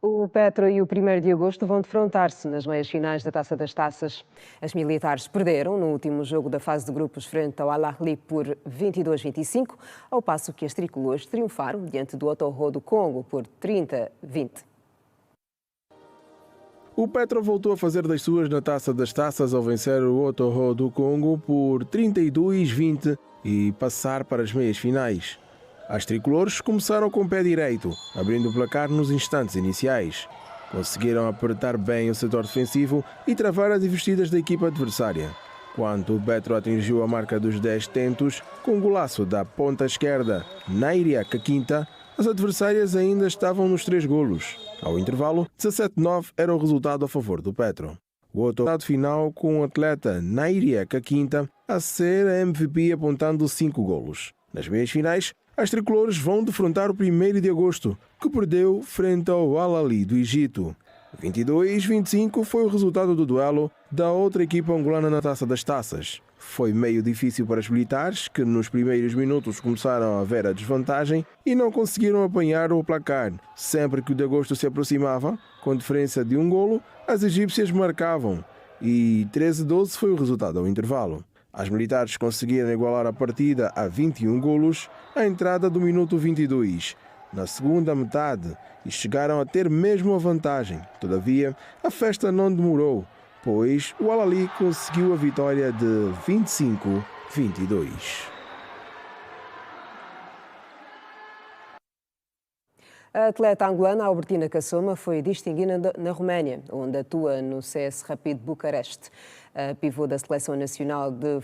O Petro e o 1º de agosto vão defrontar-se nas meias finais da Taça das Taças. As militares perderam no último jogo da fase de grupos frente ao Al-Ahly por 22-25, ao passo que as tricolores triunfaram diante do Otorro do Congo por 30-20.
O Petro voltou a fazer das suas na Taça das Taças ao vencer o Otorro do Congo por 32-20 e passar para as meias finais. As tricolores começaram com o pé direito, abrindo o placar nos instantes iniciais. Conseguiram apertar bem o setor defensivo e travar as investidas da equipa adversária. Quando o Petro atingiu a marca dos 10 tentos, com um golaço da ponta esquerda, Nairia Kakinta, as adversárias ainda estavam nos 3 golos. Ao intervalo, 17-9 era o resultado a favor do Petro. O outro resultado final com o atleta Nairia Kakinta a ser a MVP apontando 5 golos. Nas meias finais, as tricolores vão defrontar o 1º de agosto, que perdeu frente ao Al-Ahly do Egito. 22-25 foi o resultado do duelo da outra equipa angolana na Taça das Taças. Foi meio difícil para os militares, que nos primeiros minutos começaram a ver a desvantagem e não conseguiram apanhar o placar. Sempre que o de agosto se aproximava, com diferença de 1 golo, as egípcias marcavam e 13-12 foi o resultado ao intervalo. As militares conseguiram igualar a partida a 21 golos à entrada do minuto 22, na segunda metade, e chegaram a ter mesmo a vantagem. Todavia, a festa não demorou, pois o Al-Ahly conseguiu a vitória de 25-22.
A atleta angolana Albertina Kassoma foi distinguida na Roménia, onde atua no CS Rapid Bucareste. A pivô da Seleção Nacional de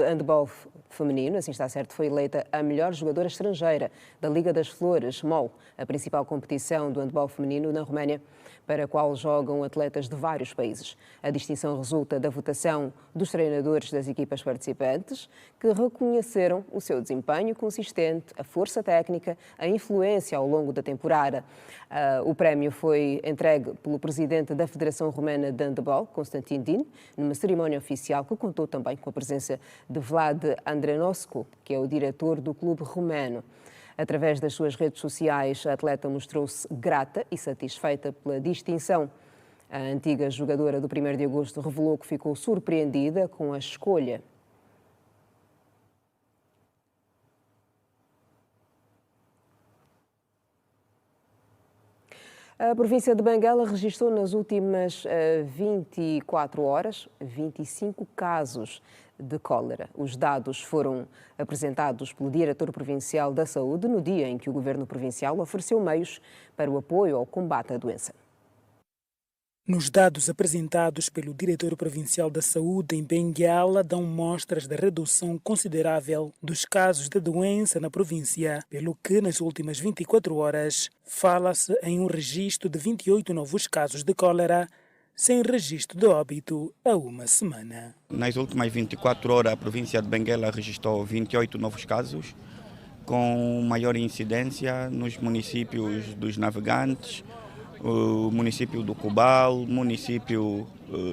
Handball Feminino, assim está certo, foi eleita a melhor jogadora estrangeira da Liga das Flores, MOL, a principal competição do handball feminino na Roménia, para a qual jogam atletas de vários países. A distinção resulta da votação dos treinadores das equipas participantes, que reconheceram o seu desempenho consistente, a força técnica, a influência ao longo da temporada. O prémio foi entregue pelo presidente da Federação Romena de Handball, Constantin Din, numa cerimónia oficial que contou também com a presença de Vlad Andrenovski, que é o diretor do clube romeno. Através das suas redes sociais, a atleta mostrou-se grata e satisfeita pela distinção. A antiga jogadora do 1º de agosto revelou que ficou surpreendida com a escolha. A província de Benguela registrou nas últimas 24 horas 25 casos de cólera. Os dados foram apresentados pelo Diretor Provincial da Saúde no dia em que o Governo Provincial ofereceu meios para o apoio ao combate à doença.
Nos dados apresentados pelo Diretor Provincial da Saúde em Benguela, dão mostras da redução considerável dos casos de doença na província, pelo que nas últimas 24 horas fala-se em um registro de 28 novos casos de cólera, sem registro de óbito há uma semana.
Nas últimas 24 horas, a província de Benguela registrou 28 novos casos, com maior incidência nos municípios dos Navegantes, o município do Cubal, o município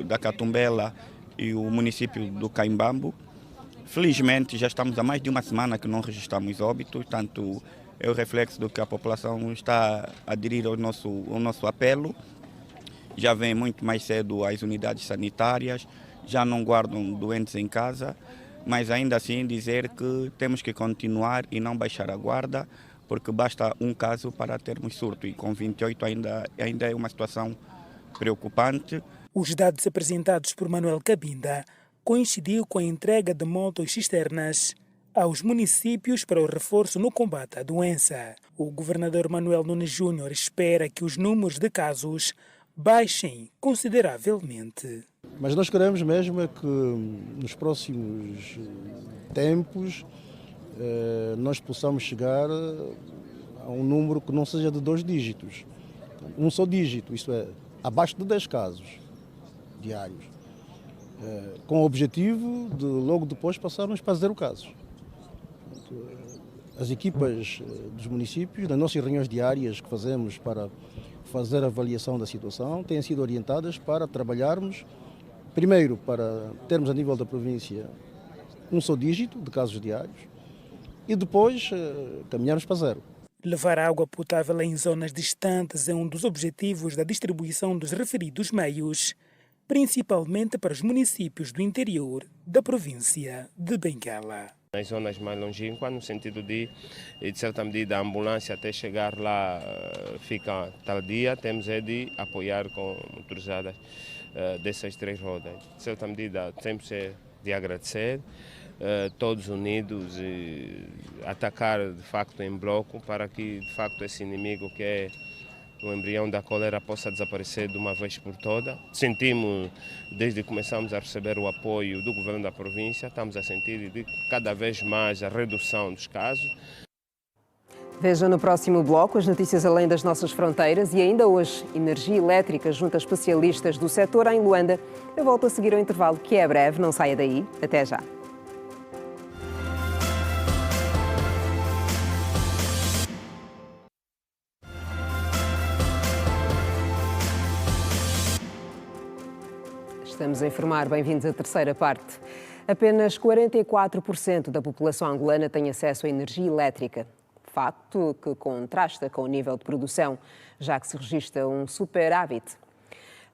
da Catumbela e o município do Caimbambo. Felizmente, já estamos há mais de uma semana que não registramos óbitos, tanto é o reflexo do que a população está a aderir ao nosso apelo. Já vem muito mais cedo às unidades sanitárias, já não guardam doentes em casa, mas ainda assim dizer que temos que continuar e não baixar a guarda, porque basta um caso para termos surto, e com 28 ainda é uma situação preocupante.
Os dados apresentados por Manuel Cabinda coincidiu com a entrega de motos cisternas aos municípios para o reforço no combate à doença. O governador Manuel Nunes Júnior espera que os números de casos baixem consideravelmente.
Mas nós queremos mesmo é que nos próximos tempos nós possamos chegar a um número que não seja de 2 dígitos. Um só dígito, isto é, abaixo de 10 casos diários. Com o objetivo de logo depois passarmos para 0 casos. As equipas dos municípios, nas nossas reuniões diárias que fazemos para fazer a avaliação da situação, têm sido orientadas para trabalharmos, primeiro para termos a nível da província um só dígito de casos diários, e depois caminharmos para 0.
Levar água potável em zonas distantes é um dos objetivos da distribuição dos referidos meios, principalmente para os municípios do interior da província de Benguela.
Nas zonas mais longínquas, no sentido de certa medida, a ambulância até chegar lá fica tardia, temos de apoiar com motorizadas dessas 3 rodas. De certa medida, temos de agradecer, todos unidos e atacar de facto em bloco para que de facto esse inimigo que é o embrião da cólera possa desaparecer de uma vez por todas. Sentimos, desde que começamos a receber o apoio do governo da província, estamos a sentir de cada vez mais a redução dos casos.
Veja no próximo bloco as notícias além das nossas fronteiras e ainda hoje, energia elétrica junto a especialistas do setor em Luanda. Eu volto a seguir ao intervalo que é breve, não saia daí. Até já. Estamos a informar, bem-vindos à terceira parte. Apenas 44% da população angolana tem acesso à energia elétrica. Facto que contrasta com o nível de produção, já que se registra um superávit.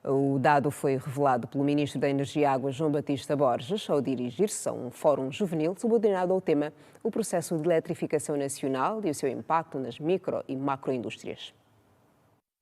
O dado foi revelado pelo Ministro da Energia e Águas, João Batista Borges, ao dirigir-se a um fórum juvenil subordinado ao tema o processo de eletrificação nacional e o seu impacto nas micro e macroindústrias.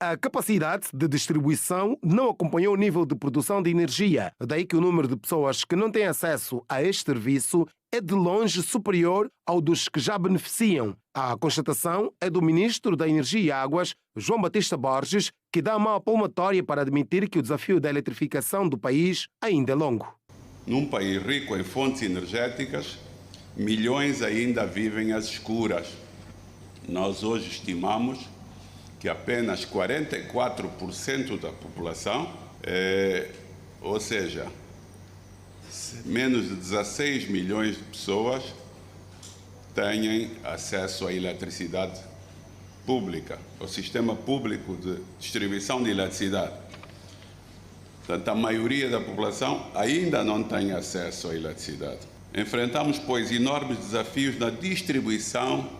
A capacidade de distribuição não acompanhou o nível de produção de energia, daí que o número de pessoas que não têm acesso a este serviço é de longe superior ao dos que já beneficiam. A constatação é do Ministro da Energia e Águas, João Batista Borges, que dá a mão à palmatória para admitir que o desafio da eletrificação do país ainda é longo.
Num país rico em fontes energéticas, milhões ainda vivem às escuras. Nós hoje estimamos que apenas 44% da população, ou seja, menos de 16 milhões de pessoas, têm acesso à eletricidade pública, ao sistema público de distribuição de eletricidade. Portanto, a maioria da população ainda não tem acesso à eletricidade. Enfrentamos, pois, enormes desafios na distribuição,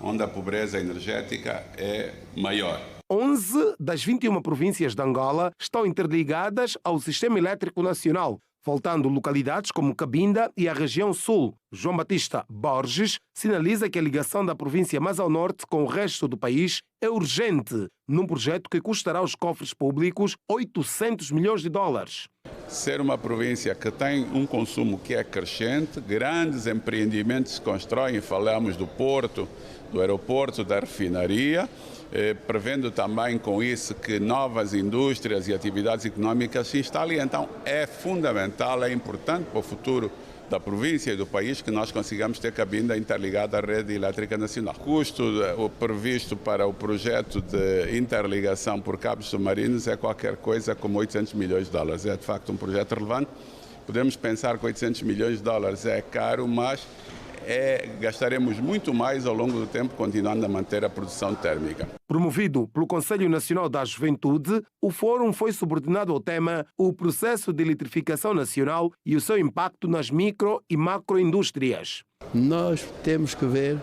onde a pobreza energética é maior.
11 das 21 províncias de Angola estão interligadas ao sistema elétrico nacional. faltando localidades como Cabinda e a região sul. João Batista Borges sinaliza que a ligação da província mais ao norte com o resto do país é urgente, num projeto que custará aos cofres públicos 800 milhões de dólares.
Ser uma província que tem um consumo que é crescente, grandes empreendimentos se constroem, falamos do porto, do aeroporto, da refinaria, prevendo também com isso que novas indústrias e atividades econômicas se instalem. Então é fundamental, é importante para o futuro da província e do país que nós consigamos ter Cabinda interligada à rede elétrica nacional. O custo previsto para o projeto de interligação por cabos submarinos é qualquer coisa como 800 milhões de dólares. É de facto um projeto relevante. Podemos pensar que 800 milhões de dólares é caro, mas gastaremos muito mais ao longo do tempo continuando a manter a produção térmica.
Promovido pelo Conselho Nacional da Juventude, o fórum foi subordinado ao tema o processo de eletrificação nacional e o seu impacto nas micro e macroindústrias.
Nós temos que ver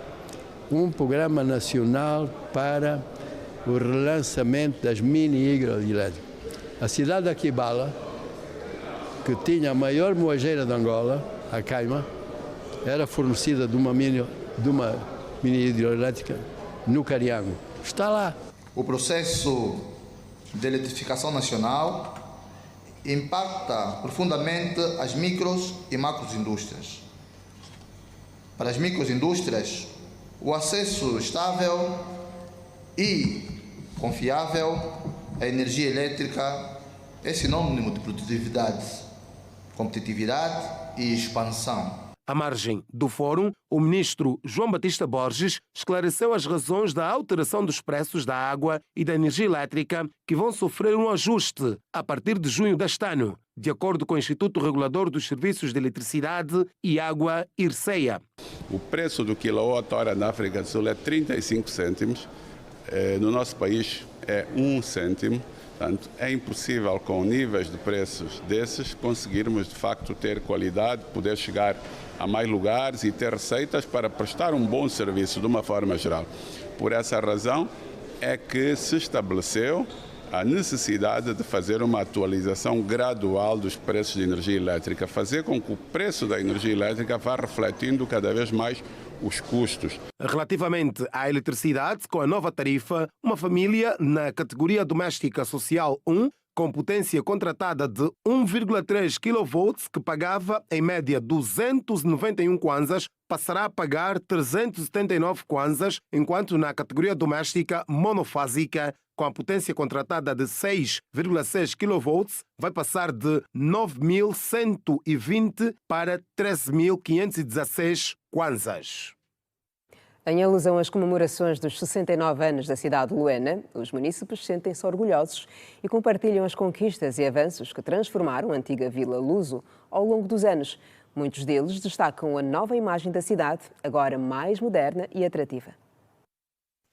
um programa nacional para o relançamento das mini hidroelétricas. A cidade de Aquibala, que tinha a maior moageira de Angola, a Caima, era fornecida de uma mini hidroelétrica no Cariango. Está lá.
O processo de eletrificação nacional impacta profundamente as micros e macroindústrias. Para as microindústrias, o acesso estável e confiável à energia elétrica é sinônimo de produtividade, competitividade e expansão.
À margem do fórum, o ministro João Batista Borges esclareceu as razões da alteração dos preços da água e da energia elétrica que vão sofrer um ajuste a partir de junho deste ano, de acordo com o Instituto Regulador dos Serviços de Eletricidade e Água, IRCEA.
O preço do quilowatt-hora na África do Sul é 35 cêntimos, no nosso país é 1 cêntimo. Portanto, é impossível, com níveis de preços desses, conseguirmos de facto ter qualidade, poder chegar a mais lugares e ter receitas para prestar um bom serviço de uma forma geral. Por essa razão é que se estabeleceu a necessidade de fazer uma atualização gradual dos preços de energia elétrica, fazer com que o preço da energia elétrica vá refletindo cada vez mais os custos.
Relativamente à eletricidade, com a nova tarifa, uma família na categoria doméstica social 1, com potência contratada de 1,3 kV, que pagava em média 291 kwanzas, passará a pagar 379 kwanzas, enquanto na categoria doméstica monofásica, com a potência contratada de 6,6 kV, vai passar de 9.120 para 13.516 kwanzas.
Em alusão às comemorações dos 69 anos da cidade de Luena, os munícipes sentem-se orgulhosos e compartilham as conquistas e avanços que transformaram a antiga Vila Luso ao longo dos anos. Muitos deles destacam a nova imagem da cidade, agora mais moderna e atrativa.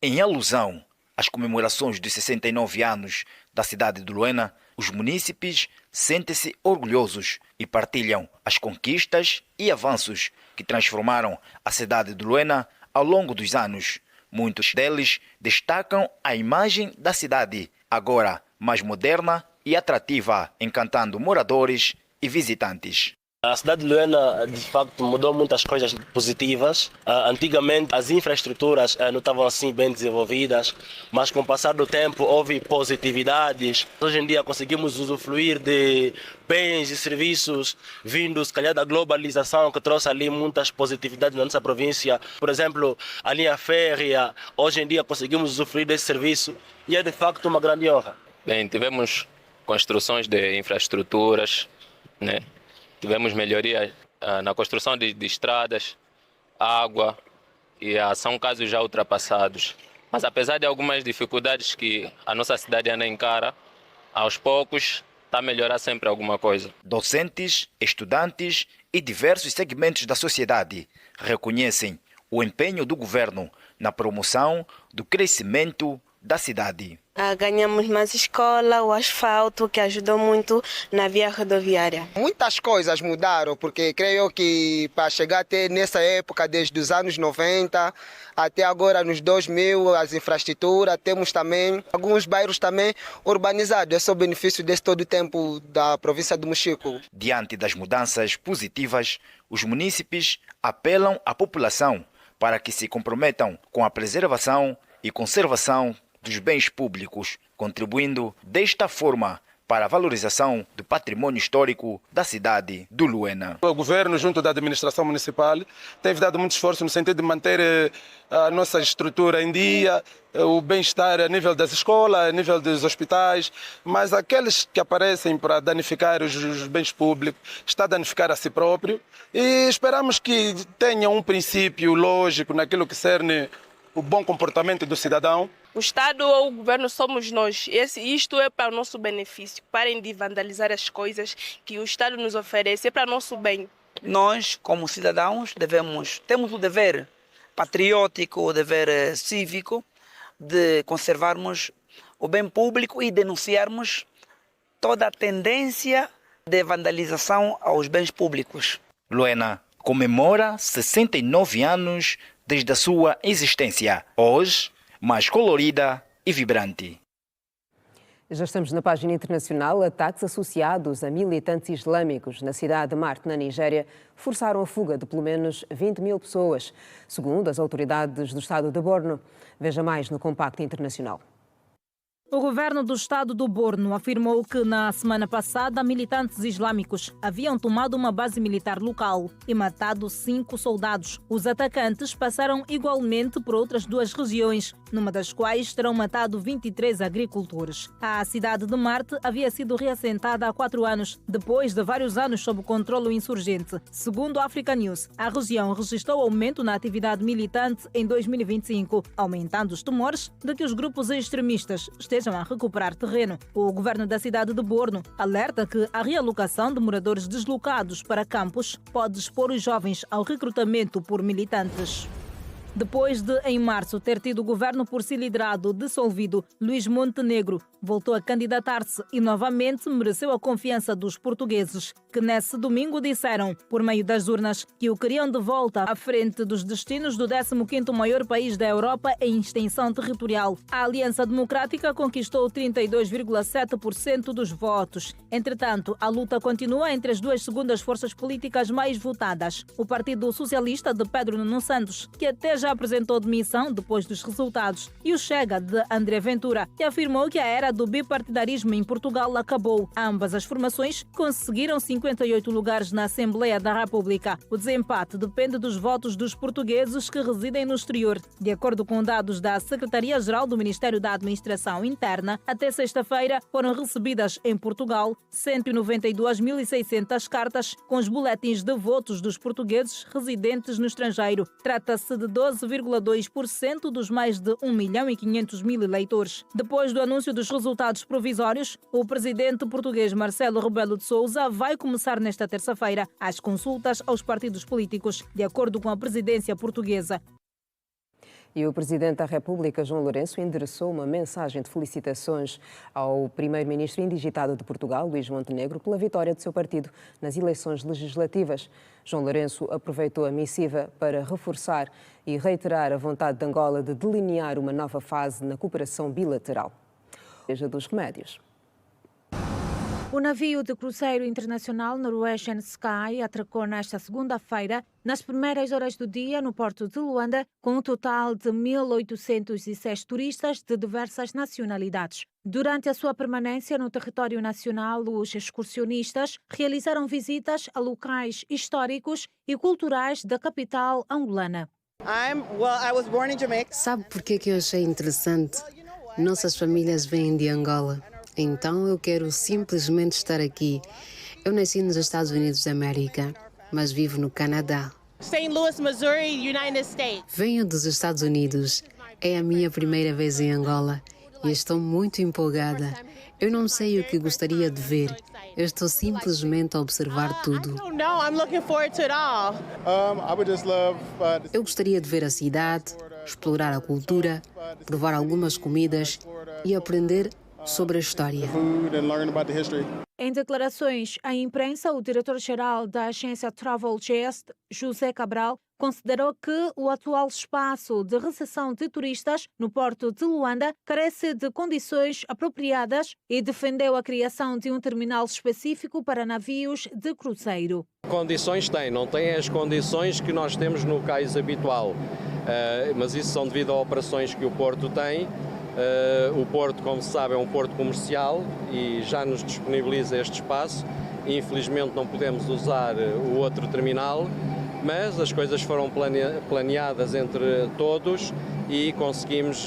Em alusão às comemorações dos 69 anos da cidade de Luena, os munícipes sentem-se orgulhosos e partilham as conquistas e avanços que transformaram a cidade de Luena ao longo dos anos. Muitos deles destacam a imagem da cidade, agora mais moderna e atrativa, encantando moradores e visitantes.
A cidade de Luena, de facto, mudou muitas coisas positivas. Antigamente, as infraestruturas não estavam assim bem desenvolvidas, mas com o passar do tempo houve positividades. Hoje em dia conseguimos usufruir de bens e serviços vindos, se calhar, da globalização, que trouxe ali muitas positividades na nossa província. Por exemplo, a linha férrea, hoje em dia conseguimos usufruir desse serviço e é, de facto, uma grande honra.
Bem, tivemos construções de infraestruturas, né? Tivemos melhoria na construção de estradas, água, e são casos já ultrapassados. Mas apesar de algumas dificuldades que a nossa cidade ainda encara, aos poucos está a melhorar sempre alguma coisa.
Docentes, estudantes e diversos segmentos da sociedade reconhecem o empenho do governo na promoção do crescimento da cidade.
Ganhamos mais escola, o asfalto, que ajudou muito na via rodoviária.
Muitas coisas mudaram, porque creio que para chegar até nessa época, desde os anos 90 até agora nos 2000, as infraestruturas, temos também alguns bairros também urbanizados. Esse é o benefício desse todo o tempo da província do Mochico.
Diante das mudanças positivas, os munícipes apelam à população para que se comprometam com a preservação e conservação dos bens públicos, contribuindo desta forma para a valorização do patrimônio histórico da cidade do Luena.
O governo, junto da administração municipal, tem dado muito esforço no sentido de manter a nossa estrutura em dia, o bem-estar a nível das escolas, a nível dos hospitais, mas aqueles que aparecem para danificar os bens públicos, está a danificar a si próprio, e esperamos que tenha um princípio lógico naquilo que cerne o bom comportamento do cidadão.
O Estado ou o governo somos nós. Isto é para o nosso benefício. Parem de vandalizar as coisas que o Estado nos oferece, é para o nosso bem.
Nós, como cidadãos, temos o dever patriótico, o dever cívico de conservarmos o bem público e denunciarmos toda a tendência de vandalização aos bens públicos.
Luena comemora 69 anos desde a sua existência, hoje mais colorida e vibrante.
Já estamos na página internacional. Ataques associados a militantes islâmicos na cidade de Marte, na Nigéria, forçaram a fuga de pelo menos 20 mil pessoas, segundo as autoridades do estado de Borno. Veja mais no Compacto Internacional.
O governo do estado do Borno afirmou que na semana passada militantes islâmicos haviam tomado uma base militar local e matado 5 soldados. Os atacantes passaram igualmente por outras 2 regiões, numa das quais terão matado 23 agricultores. A cidade de Marte havia sido reassentada há 4 anos, depois de vários anos sob controle insurgente. Segundo a Africa News, a região registrou aumento na atividade militante em 2025, aumentando os temores de que os grupos extremistas estejam a recuperar terreno. O governo da cidade de Borno alerta que a realocação de moradores deslocados para campos pode expor os jovens ao recrutamento por militantes. Depois de, em março, ter tido o governo por si liderado dissolvido, Luís Montenegro voltou a candidatar-se e novamente mereceu a confiança dos portugueses, que nesse domingo disseram, por meio das urnas, que o queriam de volta à frente dos destinos do 15º maior país da Europa em extensão territorial. A Aliança Democrática conquistou 32,7% dos votos. Entretanto, a luta continua entre as 2 segundas forças políticas mais votadas. O Partido Socialista de Pedro Nuno Santos, que até já apresentou demissão depois dos resultados, e o Chega de André Ventura, que afirmou que a era do bipartidarismo em Portugal acabou. Ambas as formações conseguiram 58 lugares na Assembleia da República. O desempate depende dos votos dos portugueses que residem no exterior. De acordo com dados da Secretaria-Geral do Ministério da Administração Interna, até sexta-feira foram recebidas em Portugal 192.600 cartas com os boletins de votos dos portugueses residentes no estrangeiro. Trata-se de 12,2% dos mais de 1.500.000 eleitores. Depois do anúncio dos resultados provisórios, o presidente português Marcelo Rebelo de Sousa vai começar nesta terça-feira as consultas aos partidos políticos, de acordo com a presidência portuguesa.
E o Presidente da República, João Lourenço, endereçou uma mensagem de felicitações ao primeiro-ministro indigitado de Portugal, Luís Montenegro, pela vitória do seu partido nas eleições legislativas. João Lourenço aproveitou a missiva para reforçar e reiterar a vontade de Angola de delinear uma nova fase na cooperação bilateral. Seja dos remédios.
O navio de cruzeiro internacional Norwegian Sky atracou nesta segunda-feira, nas primeiras horas do dia, no porto de Luanda, com um total de 1.806 turistas de diversas nacionalidades. Durante a sua permanência no território nacional, os excursionistas realizaram visitas a locais históricos e culturais da capital angolana.
Sabe por que eu achei interessante? Nossas famílias vêm de Angola. Então eu quero simplesmente estar aqui. Eu nasci nos Estados Unidos da América, mas vivo no Canadá.
St. Louis, Missouri, United States.
Venho dos Estados Unidos. É a minha primeira vez em Angola e estou muito empolgada. Eu não sei o que gostaria de ver. Eu estou simplesmente a observar tudo. Eu gostaria de ver a cidade, explorar a cultura, provar algumas comidas e aprender sobre a história.
Em declarações à imprensa, o diretor-geral da agência Travel Gest, José Cabral, considerou que o atual espaço de recepção de turistas no porto de Luanda carece de condições apropriadas e defendeu a criação de um terminal específico para navios de cruzeiro.
Condições tem, não tem as condições que nós temos no cais habitual, mas isso são devido a operações que o porto tem. O porto, como se sabe, é um porto comercial e já nos disponibiliza este espaço. Infelizmente não podemos usar o outro terminal, mas as coisas foram planeadas entre todos e conseguimos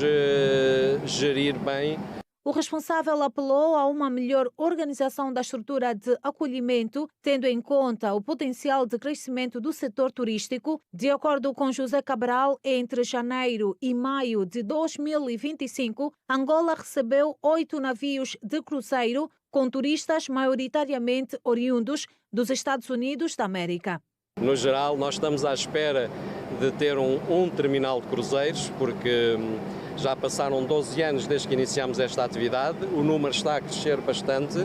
gerir bem.
O responsável apelou a uma melhor organização da estrutura de acolhimento, tendo em conta o potencial de crescimento do setor turístico. De acordo com José Cabral, entre janeiro e maio de 2025, Angola recebeu 8 navios de cruzeiro com turistas maioritariamente oriundos dos Estados Unidos da América.
No geral, nós estamos à espera de ter um terminal de cruzeiros, porque já passaram 12 anos desde que iniciamos esta atividade, o número está a crescer bastante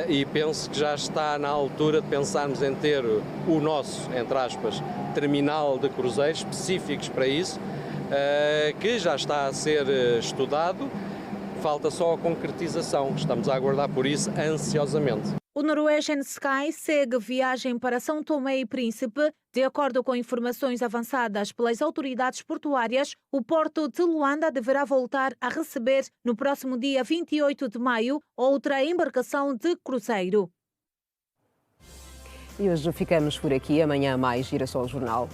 e penso que já está na altura de pensarmos em ter o nosso, entre aspas, terminal de cruzeiros específicos para isso, que já está a ser estudado, falta só a concretização, estamos a aguardar por isso ansiosamente.
O Norwegian Sky segue viagem para São Tomé e Príncipe. De acordo com informações avançadas pelas autoridades portuárias, o porto de Luanda deverá voltar a receber, no próximo dia 28 de maio, outra embarcação de cruzeiro.
E hoje ficamos por aqui. Amanhã mais Girassol Jornal.